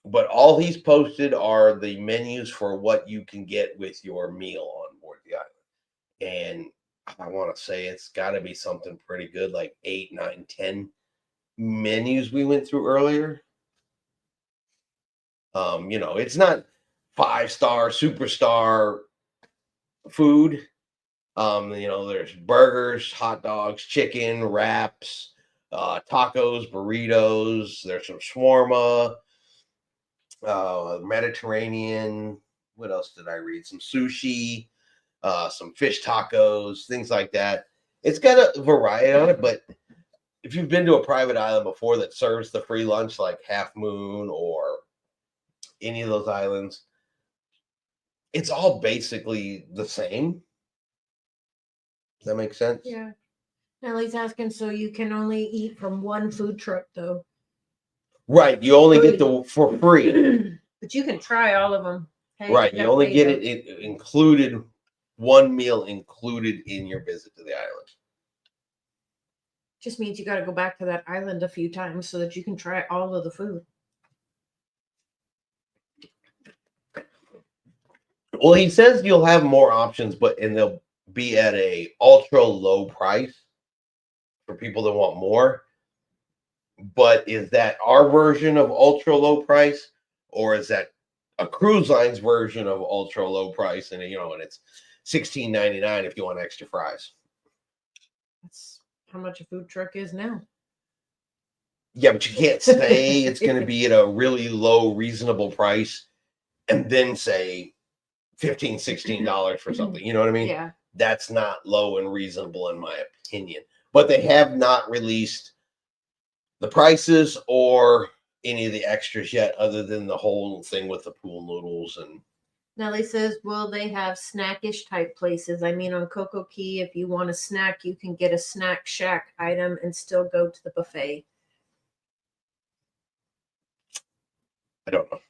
S1: But all he's posted are the menus for what you can get with your meal on board the island. And I want to say it's got to be something pretty good, like 8, 9, 10 menus we went through earlier. It's not 5-star, superstar food. There's burgers, hot dogs, chicken, wraps, tacos, burritos. There's some shawarma, Mediterranean. What else did I read? Some sushi, some fish tacos, things like that. It's got a variety on it, but if you've been to a private island before that serves the free lunch like Half Moon or any of those islands, it's all basically the same. Does that make sense?
S2: Yeah. Nellie's asking, so you can only eat from one food truck, though.
S1: Right. You only get for free.
S2: But you can try all of them.
S1: Hey, right. You only get it included, one meal included in your visit to the island.
S2: Just means you got to go back to that island a few times so that you can try all of the food.
S1: Well, he says you'll have more options, and they'll be at a ultra low price for people that want more. But is that our version of ultra low price, or is that a cruise line's version of ultra low price? And and it's $16.99 if you want extra fries.
S2: That's how much a food truck is now.
S1: Yeah, but you can't say it's going to be at a really low, reasonable price, and then say $15, $16 for something. You know what I mean?
S2: Yeah.
S1: That's not low and reasonable in my opinion. But they have not released the prices or any of the extras yet, other than the whole thing with the pool noodles. And
S2: Nellie says, will they have snackish type places? I mean, on Coco Key, if you want a snack, you can get a snack shack item and still go to the buffet.
S1: I don't know.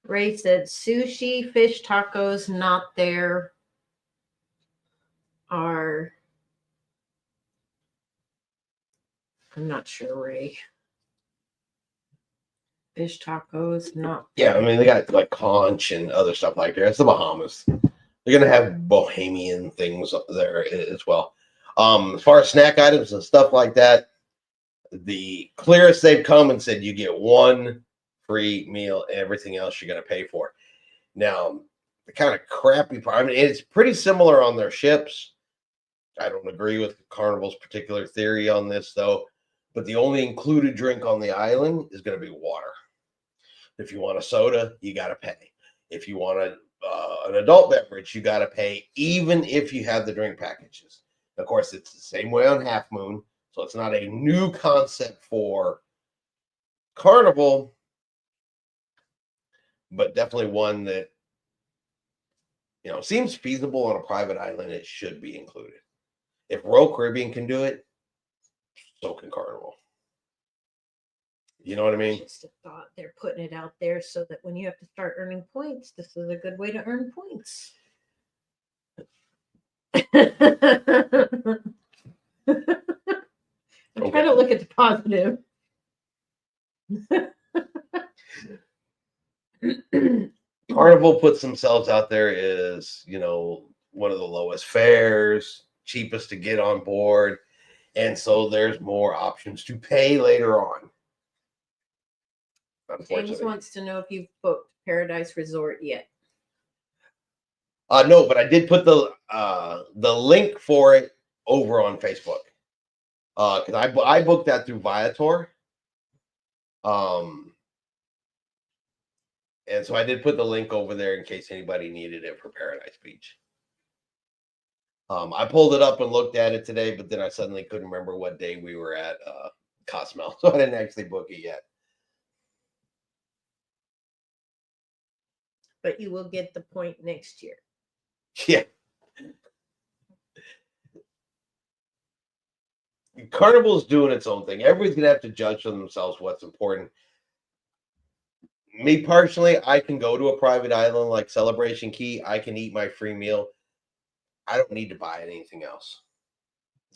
S2: Ray said sushi, fish tacos, not there. I'm not sure, Ray. Fish tacos, not
S1: there. Yeah, I mean, they got like conch and other stuff like that. It's the Bahamas. They're going to have Bohemian things up there as well. As far as snack items and stuff like that, the clearest they've come and said you get one free meal, everything else you're going to pay for. Now, the kind of crappy part, I mean, it's pretty similar on their ships. I don't agree with Carnival's particular theory on this, though. But the only included drink on the island is going to be water. If you want a soda, you got to pay. If you want an adult beverage, you got to pay, even if you have the drink packages. Of course, it's the same way on Half Moon. It's So it's not a new concept for Carnival, but definitely one that, seems feasible on a private island. It should be included. If Royal Caribbean can do it, so can Carnival. You know what I mean?
S2: Just a thought. They're putting it out there so that when you have to start earning points, this is a good way to earn points. I'm trying to look at the positive.
S1: Carnival puts themselves out there as, one of the lowest fares, cheapest to get on board. And so there's more options to pay later on.
S2: James wants to know if you've booked Paradise Resort yet.
S1: No, but I did put the link for it over on Facebook. Because I booked that through Viator. And so I did put the link over there in case anybody needed it for Paradise Beach. I pulled it up and looked at it today, but then I suddenly couldn't remember what day we were at Cozumel, so I didn't actually book it yet.
S2: But you will get the point next year.
S1: Yeah. Carnival's doing its own thing. Everybody's going to have to judge for themselves what's important. Me personally, I can go to a private island like Celebration Key. I can eat my free meal. I don't need to buy anything else.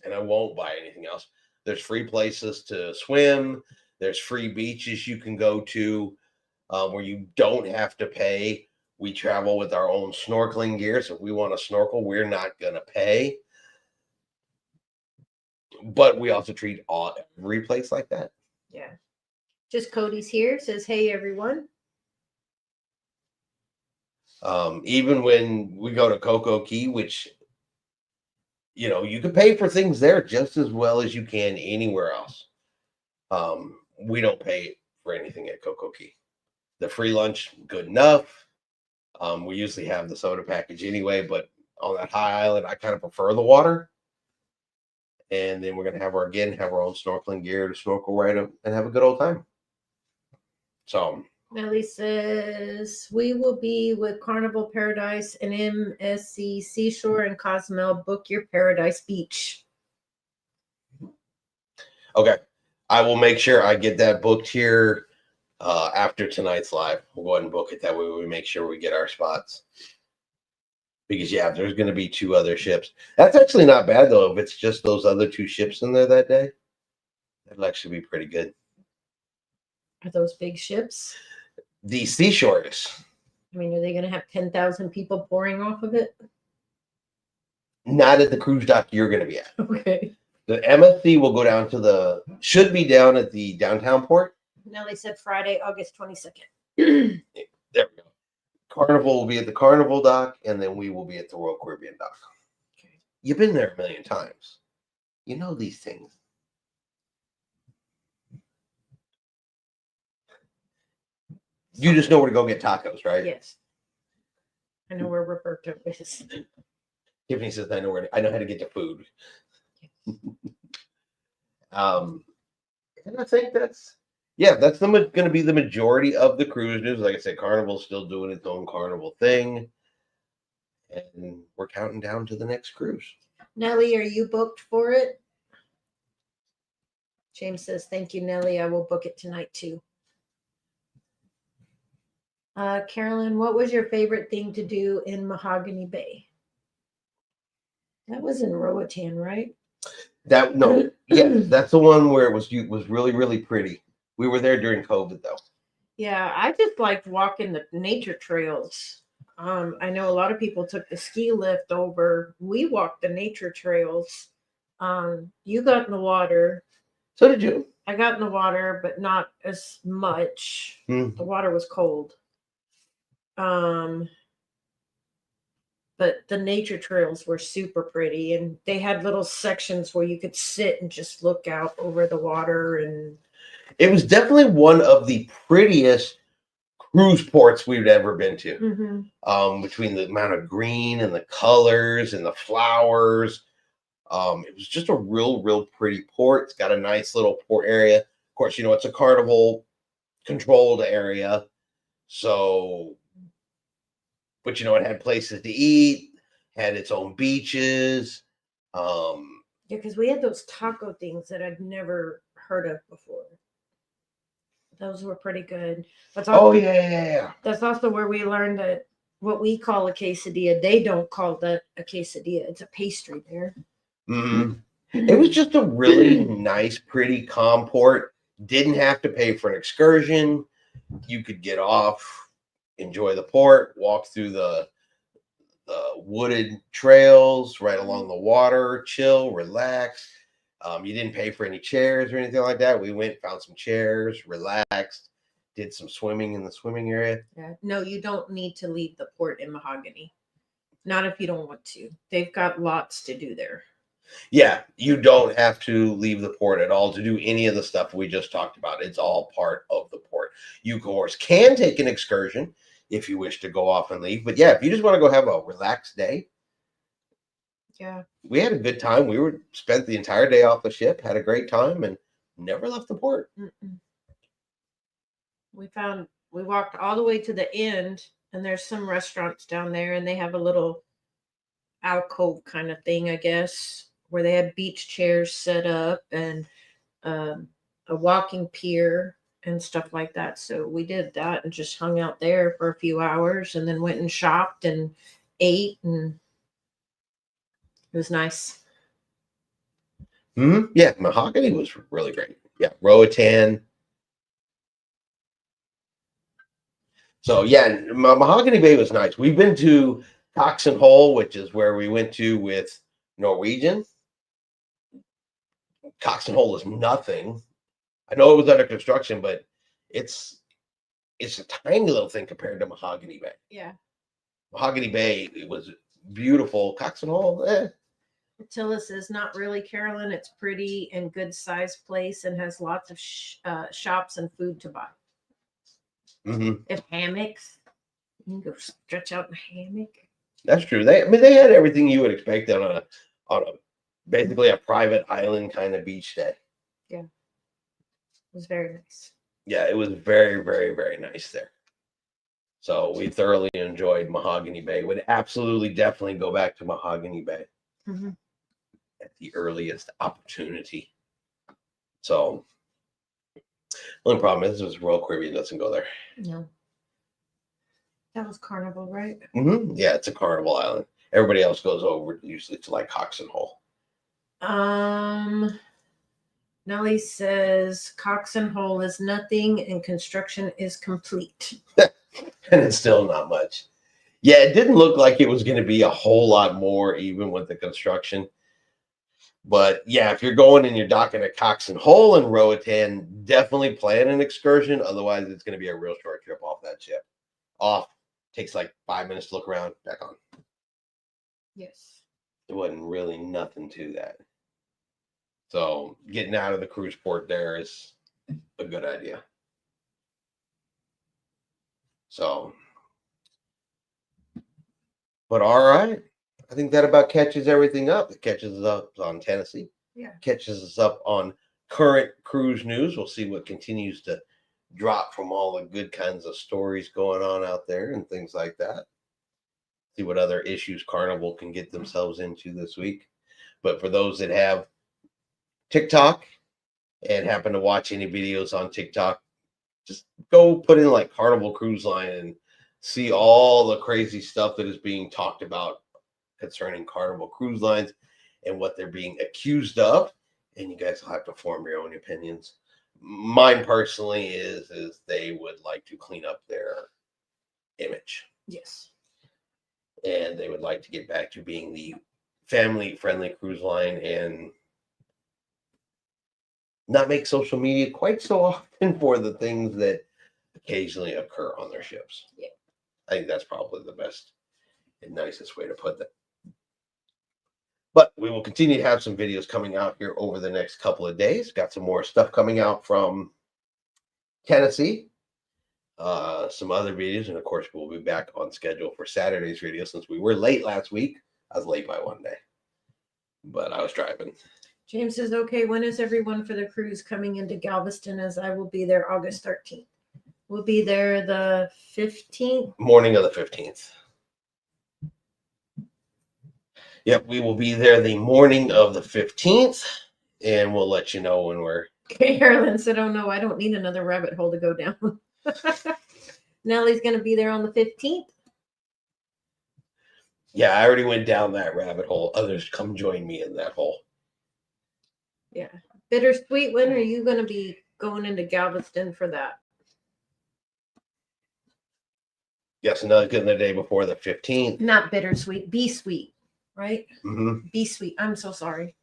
S1: And I won't buy anything else. There's free places to swim. There's free beaches you can go to where you don't have to pay. We travel with our own snorkeling gear. So if we want to snorkel, we're not going to pay. But we also treat every place like that.
S2: Yeah. Just Cody's here. Says, hey, everyone.
S1: Even when we go to Coco Key, which, you can pay for things there just as well as you can anywhere else. We don't pay for anything at Coco Key. The free lunch, good enough. We usually have the soda package anyway, but on that high island, I kind of prefer the water. And then we're going to have our own snorkeling gear to snorkel right up and have a good old time. So
S2: Melly says, we will be with Carnival Paradise and MSC Seashore and Cozumel. Book your Paradise Beach.
S1: Okay. I will make sure I get that booked here after tonight's live. We'll go ahead and book it. That way we make sure we get our spots. Because, there's going to be 2 other ships. That's actually not bad, though, if it's just those other 2 ships in there that day. That'll actually be pretty good.
S2: Are those big ships?
S1: The Seashores.
S2: I mean, are they going to have 10,000 people pouring off of it?
S1: Not at the cruise dock you're going to be at.
S2: Okay.
S1: The MSC will go down should be down at the downtown port.
S2: Nelly said Friday, August 22nd.
S1: There we go. Carnival will be at the Carnival dock, and then we will be at the Royal Caribbean dock.
S2: Okay.
S1: You've been there a million times. You know these things. You just know where to go get tacos, right?
S2: Yes. I know where Roberto is.
S1: Tiffany says, I know how to get to food. And I think that's going to be the majority of the cruise news. Like I said, Carnival's still doing its own Carnival thing. And we're counting down to the next cruise.
S2: Nelly, are you booked for it? James says, thank you, Nelly. I will book it tonight, too. Carolyn, what was your favorite thing to do in Mahogany Bay? That was in Roatan, right?
S1: That's the one where it was really, really pretty. We were there during COVID, though.
S2: Yeah, I just liked walking the nature trails. I know a lot of people took the ski lift over. We walked the nature trails. You got in the water.
S1: So did you.
S2: I got in the water, but not as much. The water was cold. But the nature trails were super pretty, and they had little sections where you could sit and just look out over the water. And
S1: it was definitely one of the prettiest cruise ports we've ever been to.
S2: Mm-hmm.
S1: Between the amount of green and the colors and the flowers, It was just a real pretty port. It's got a nice little port area. Of course, it's a Carnival controlled area. So, but it had places to eat, had its own beaches.
S2: Yeah, because we had those taco things that I'd never heard of before. Those were pretty good. That's
S1: Oh
S2: also,
S1: yeah.
S2: that's also where we learned that what we call a quesadilla, they don't call that a quesadilla. It's a pastry there.
S1: Mm-hmm. It was just a really nice, pretty calm port. Didn't have to pay for an excursion. You could get off, enjoy the port, walk through the wooded trails right along the water, chill, relax. You didn't pay for any chairs or anything like that. We went, found some chairs, relaxed, did some swimming in the swimming area.
S2: Yeah. No, you don't need to leave the port in Mahogany. Not if you don't want to. They've got lots to do there.
S1: Yeah, you don't have to leave the port at all to do any of the stuff we just talked about. It's all part of the port. You, of course, can take an excursion if you wish to go off and leave. But yeah, if you just want to go have a relaxed day.
S2: Yeah.
S1: We had a good time. We spent the entire day off the ship, had a great time, and never left the port.
S2: Mm-mm. We walked all the way to the end, and there's some restaurants down there, and they have a little alcove kind of thing, I guess, where they had beach chairs set up and a walking pier and stuff like that. So we did that and just hung out there for a few hours, and then went and shopped and ate, and it was nice.
S1: Mm-hmm. Yeah, Mahogany was really great. Yeah, Roatan. So yeah, Mahogany Bay was nice. We've been to Coxon Hole, which is where we went to with Norwegian. Coxon Hole is nothing. I know it was under construction, but it's a tiny little thing compared to Mahogany Bay.
S2: Yeah.
S1: Mahogany Bay, it was beautiful. Coxon Hole,
S2: Tillis is not really, Carolyn. It's pretty and good sized place and has lots of shops and food to buy.
S1: Mm-hmm.
S2: If hammocks, you can go stretch out in a hammock.
S1: That's true. They had everything you would expect on a basically a private island kind of beach day.
S2: Yeah, it was very nice.
S1: Yeah, it was very nice there. So we thoroughly enjoyed Mahogany Bay. Would absolutely definitely go back to Mahogany Bay at the earliest opportunity. So the only problem is Royal Caribbean doesn't go there.
S2: No. That was Carnival, right?
S1: Mm-hmm. Yeah, it's a Carnival island. Everybody else goes over usually to like Coxon Hole.
S2: Nellie says Coxon Hole is nothing and construction is complete.
S1: And it's still not much. Yeah, it didn't look like it was going to be a whole lot more even with the construction. But yeah, if you're going and you're docking at Coxon Hole and Roatan, definitely plan an excursion. Otherwise, it's going to be a real short trip off that ship. Off. Takes like 5 minutes to look around, back on.
S2: Yes.
S1: It wasn't really nothing to that. So getting out of the cruise port there is a good idea. So, but all right. I think that about catches everything up. It catches us up on Tennessee.
S2: Yeah.
S1: Catches us up on current cruise news. We'll see what continues to drop from all the good kinds of stories going on out there and things like that. See what other issues Carnival can get themselves into this week. But for those that have TikTok and happen to watch any videos on TikTok, just go put in like Carnival Cruise Line and see all the crazy stuff that is being talked about concerning Carnival Cruise Lines and what they're being accused of. And you guys will have to form your own opinions. Mine personally is they would like to clean up their image.
S2: Yes.
S1: And they would like to get back to being the family-friendly cruise line and not make social media quite so often for the things that occasionally occur on their ships.
S2: Yeah.
S1: I think that's probably the best and nicest way to put that. But we will continue to have some videos coming out here over the next couple of days. Got some more stuff coming out from Tennessee. Some other videos. And of course, we'll be back on schedule for Saturday's video since we were late last week. I was late by one day. but I was driving.
S2: James says, okay, when is everyone for the cruise coming into Galveston? As I will be there August 13th. We'll be there the 15th.
S1: Morning of the 15th. Yep, we will be there the morning of the 15th, and we'll let you know when we're.
S2: Carolyn said, oh no, I don't need another rabbit hole to go down. Nellie's going to be there on the 15th.
S1: Yeah, I already went down that rabbit hole. Others come join me in that hole.
S2: Yeah. Bittersweet, when are you going to be going into Galveston for that?
S1: Yes, another good the day before the 15th.
S2: Not bittersweet, be sweet, right?
S1: Mm-hmm.
S2: Be sweet. I'm so sorry.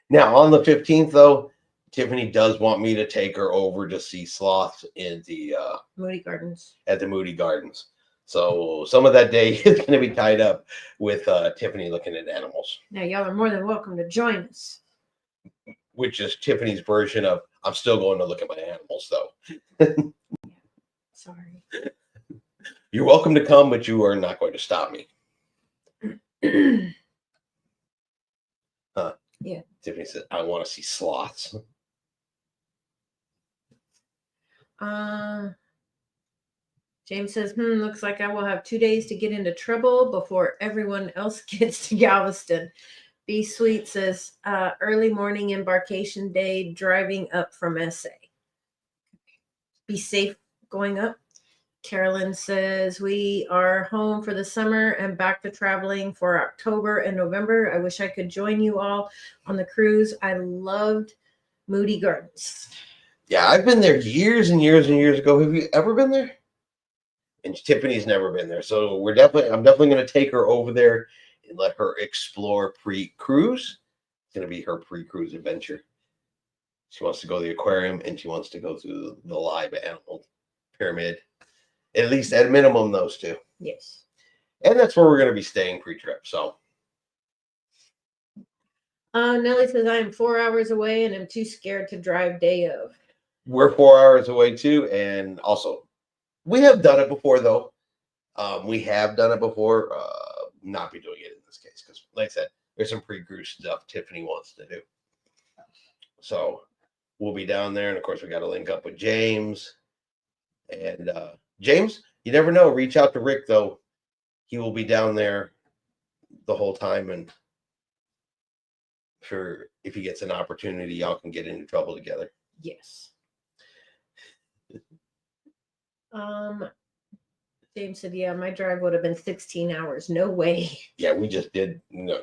S1: Now, on the 15th, though, Tiffany does want me to take her over to see sloths in the
S2: Moody Gardens.
S1: at the Moody Gardens. So some of that day is going to be tied up with Tiffany looking at animals,
S2: Now, y'all are more than welcome to join us.
S1: which is Tiffany's version of I'm still going to look at my animals, though.
S2: Sorry.
S1: You're welcome to come, but you are not going to stop me.
S2: Yeah.
S1: Tiffany said, I want to see sloths.
S2: James says, looks like I will have 2 days to get into trouble before everyone else gets to Galveston. Be Sweet says, early morning embarkation day, driving up from SA. Be safe going up. Carolyn says, we are home for the summer and back to traveling for October and November. I wish I could join you all on the cruise. I loved Moody Gardens.
S1: Yeah, I've been there years and years and years ago. Have you ever been there? And Tiffany's never been there. So I'm definitely going to take her over there and let her explore pre-cruise. It's going to be her pre-cruise adventure. She wants to go to the aquarium and she wants to go to the live animal pyramid. At least at minimum, those two.
S2: Yes.
S1: And that's where we're going to be staying pre-trip. So
S2: Nellie says, I am 4 hours away and I'm too scared to drive day of.
S1: we're 4 hours away too. And also, we have done it before, though. We have done it before. Not be doing it in this case because, like I said, there's some pre-cruise stuff Tiffany wants to do. So we'll be down there, and of course, we got to link up with James. And James, you never know. Reach out to Rick, though. He will be down there the whole time, and sure, if he gets an opportunity, y'all can get into trouble together.
S2: Yes. James said, yeah, my drive would have been 16 hours. No way.
S1: Yeah, we just did. No,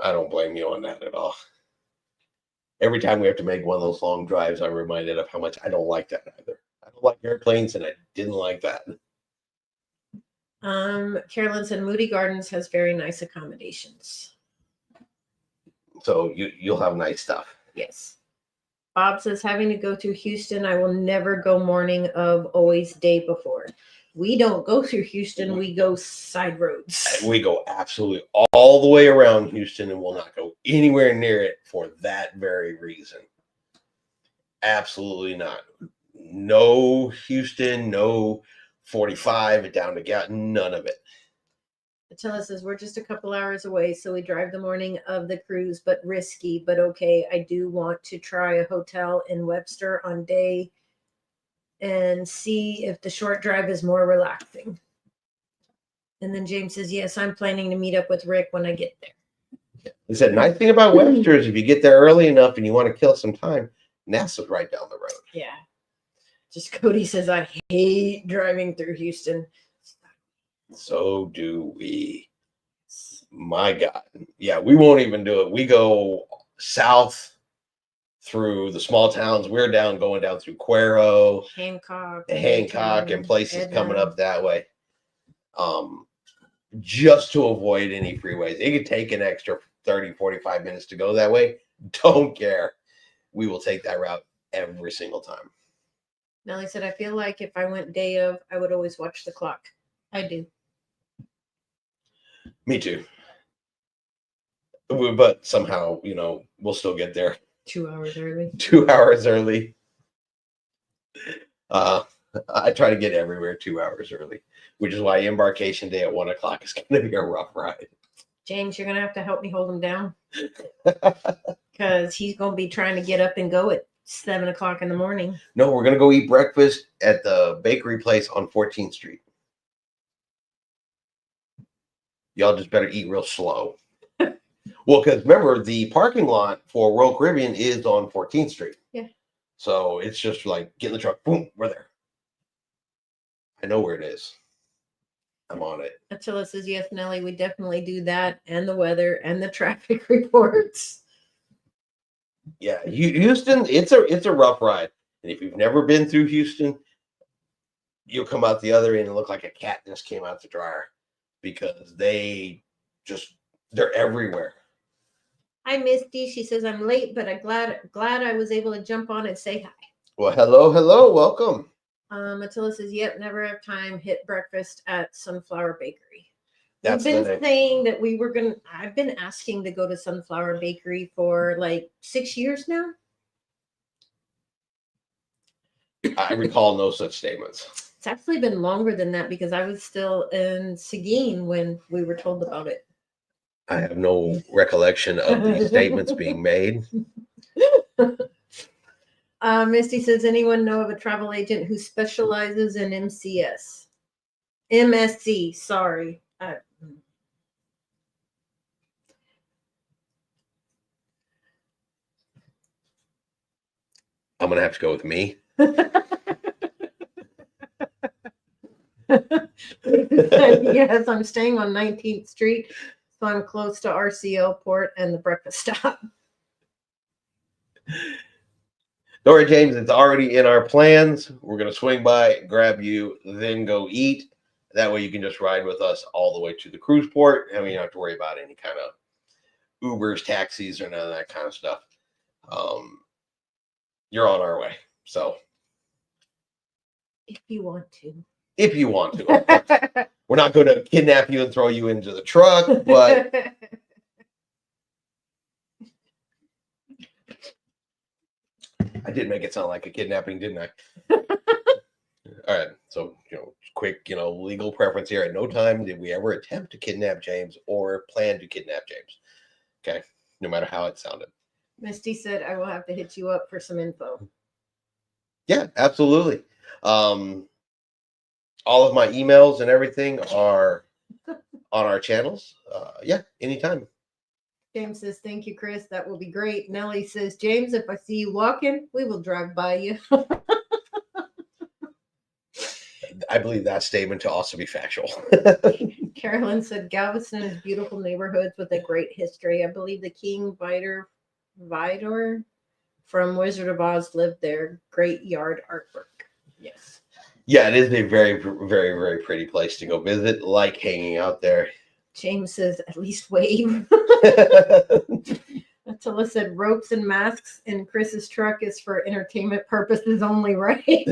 S1: I don't blame you on that at all. Every time we have to make one of those long drives, I'm reminded of how much I don't like that either. I don't like airplanes, and I didn't like that.
S2: Carolyn said Moody Gardens has very nice accommodations.
S1: So you'll have nice stuff.
S2: Yes. Bob says, having to go through Houston, I will never go morning of, always day before. We don't go through Houston. We go side roads.
S1: We go absolutely all the way around Houston and will not go anywhere near it for that very reason. Absolutely not. No Houston, no 45 down to Gatton, none of it.
S2: Attila says, we're just a couple hours away, so we drive the morning of the cruise, but risky, but okay. I do want to try a hotel in Webster on day and see if the short drive is more relaxing. And then James says, yes, I'm planning to meet up with Rick when I get there.
S1: He said, nice thing about Webster is if you get there early enough and you want to kill some time, NASA's right down the road.
S2: Yeah. Just Cody says, I hate driving through Houston.
S1: So do we. My God. Yeah, we won't even do it. We go south through the small towns. We're going down through Cuero,
S2: Hancock,
S1: and places
S2: Edna.
S1: coming up that way. Just to avoid any freeways. It could take an extra 30, 45 minutes to go that way. Don't care. We will take that route every single time.
S2: Nellie said, I feel like if I went day of, I would always watch the clock. I do.
S1: Me too. But somehow, we'll still get there
S2: 2 hours early.
S1: 2 hours early. I try to get everywhere 2 hours early, which is why embarkation day at 1 o'clock is going to be a rough ride.
S2: James, you're gonna have to help me hold him down because he's gonna be trying to get up and go at 7 o'clock in the morning.
S1: No, we're gonna go eat breakfast at the bakery place on 14th Street. Y'all just better eat real slow. Well, because remember, the parking lot for Royal Caribbean is on 14th Street.
S2: Yeah.
S1: So it's just like get in the truck, boom, we're there. I know where it is. I'm on it.
S2: Attila says, yes, Nelly, we definitely do that, and the weather and the traffic reports.
S1: Yeah, Houston, it's a rough ride. And if you've never been through Houston, you'll come out the other end and look like a cat just came out the dryer because they're everywhere.
S2: Hi, Misty. She says, I'm late, but I'm glad I was able to jump on and say hi.
S1: Well, hello, welcome.
S2: Attila says, yep, never have time. Hit breakfast at Sunflower Bakery.
S1: That's
S2: We've been saying that we were going to, I've been asking to go to Sunflower Bakery for like 6 years now.
S1: I recall no such statements.
S2: It's actually been longer than that because I was still in Seguin when we were told about it.
S1: I have no recollection of these statements being made.
S2: Misty says, anyone know of a travel agent who specializes in MCS? MSC, sorry.
S1: I'm going to have to go with me.
S2: Yes, I'm staying on 19th Street, so I'm close to RCL Port and the breakfast stop.
S1: Dora James, it's already in our plans. We're going to swing by, grab you, then go eat. That way you can just ride with us all the way to the cruise port. And we don't have to worry about any kind of Ubers, taxis, or none of that kind of stuff. You're on our way. So
S2: If you want to.
S1: If you want to. We're not going to kidnap you and throw you into the truck, but I did make it sound like a kidnapping, didn't I? All right. So, quick, legal preference here. At no time did we ever attempt to kidnap James or plan to kidnap James. Okay. No matter how it sounded.
S2: Misty said, I will have to hit you up for some info.
S1: Yeah, absolutely. All of my emails and everything are on our channels. Yeah, anytime.
S2: James says, thank you, Chris. That will be great. Nellie says, James, if I see you walking, we will drive by you.
S1: I believe that statement to also be factual.
S2: Carolyn said, Galveston is beautiful neighborhoods with a great history. I believe the King Vidor from Wizard of Oz lived there. Great yard artwork. Yes.
S1: Yeah, it is a very, very, very pretty place to go visit. Like hanging out there.
S2: James says, at least wave. Attila said, ropes and masks in Chris's truck is for entertainment purposes only, right?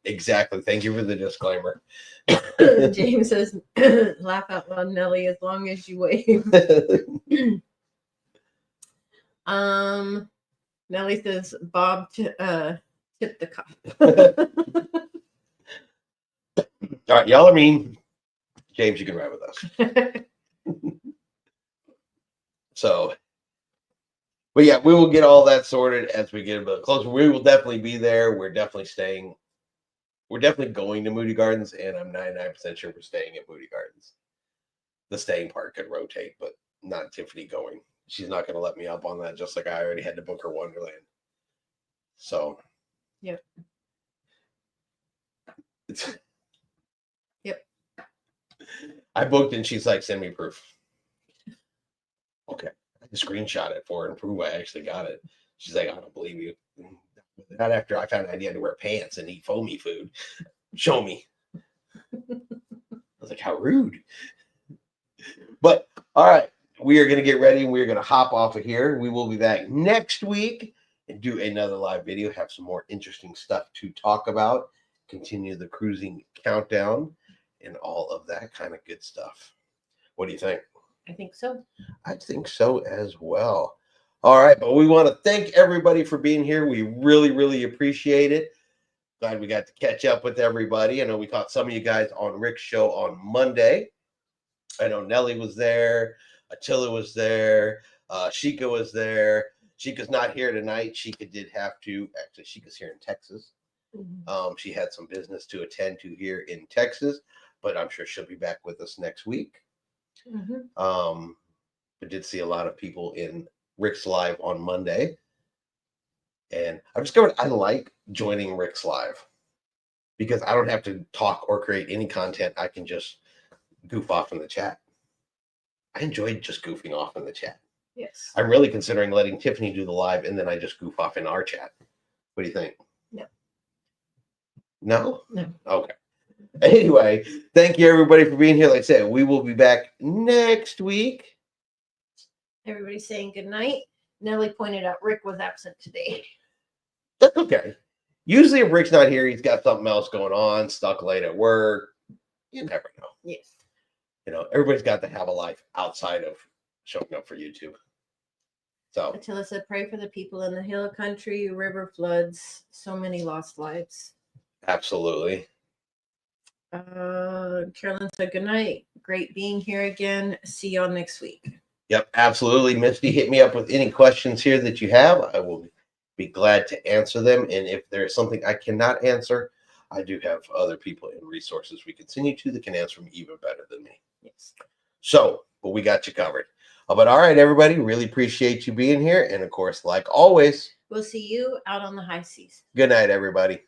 S1: Exactly. Thank you for the disclaimer.
S2: James says, laugh out loud, Nelly, as long as you wave. Nelly says, Bob tip the cop.
S1: All right, y'all are mean. James, you can ride with us. So, but yeah, we will get all that sorted as we get a bit closer. We will definitely be there. We're definitely staying. We're definitely going to Moody Gardens, and I'm 99% sure we're staying at Moody Gardens. The staying part could rotate, but not Tiffany going. She's not going to let me up on that, just like I already had to book her Wonderland. So,
S2: yep. Yep.
S1: I booked and she's like, send me proof. Okay. I screenshot it for her and prove I actually got it. She's like, I don't believe you. Not after I found out you had to wear pants and eat foamy food. Show me. I was like, how rude. But all right, we are going to get ready and we're going to hop off of here. We will be back next week and do another live video, have some more interesting stuff to talk about, continue the cruising countdown and all of that kind of good stuff. What do you think?
S2: I think so.
S1: I think so as well. All right, but we want to thank everybody for being here. We really, really appreciate it. Glad we got to catch up with everybody. I know we caught some of you guys on Rick's show on Monday. I know Nelly was there. Attila was there. Sheikah was there. Sheikah's not here tonight. Sheikah did have to. Actually, Sheikah's here in Texas. She had some business to attend to here in Texas, but I'm sure she'll be back with us next week. I did see a lot of people in Rick's Live on Monday. And I've discovered I like joining Rick's Live because I don't have to talk or create any content. I can just goof off in the chat. I enjoyed just goofing off in the chat.
S2: Yes.
S1: I'm really considering letting Tiffany do the live and then I just goof off in our chat. What do you think?
S2: No.
S1: No?
S2: No.
S1: Okay. Anyway, thank you everybody for being here. Like I said, we will be back next week.
S2: Everybody's saying good night. Nellie pointed out Rick was absent today.
S1: That's okay. Usually if Rick's not here, he's got something else going on, stuck late at work. You never know.
S2: Yes.
S1: You know, everybody's got to have a life outside of showing up for YouTube. So
S2: Attila said, pray for the people in the hill country, river floods, so many lost lives.
S1: absolutely.
S2: Carolyn said, good night. Great being here again. See y'all next week.
S1: Yep, absolutely. Misty, hit me up with any questions here that you have. I will be glad to answer them. And if there's something I cannot answer, I do have other people and resources we continue to that can answer them even better than me.
S2: Yes.
S1: So, but we got you covered. But all right, everybody, really appreciate you being here. And of course, like always,
S2: We'll see you out on the high seas.
S1: good night, everybody.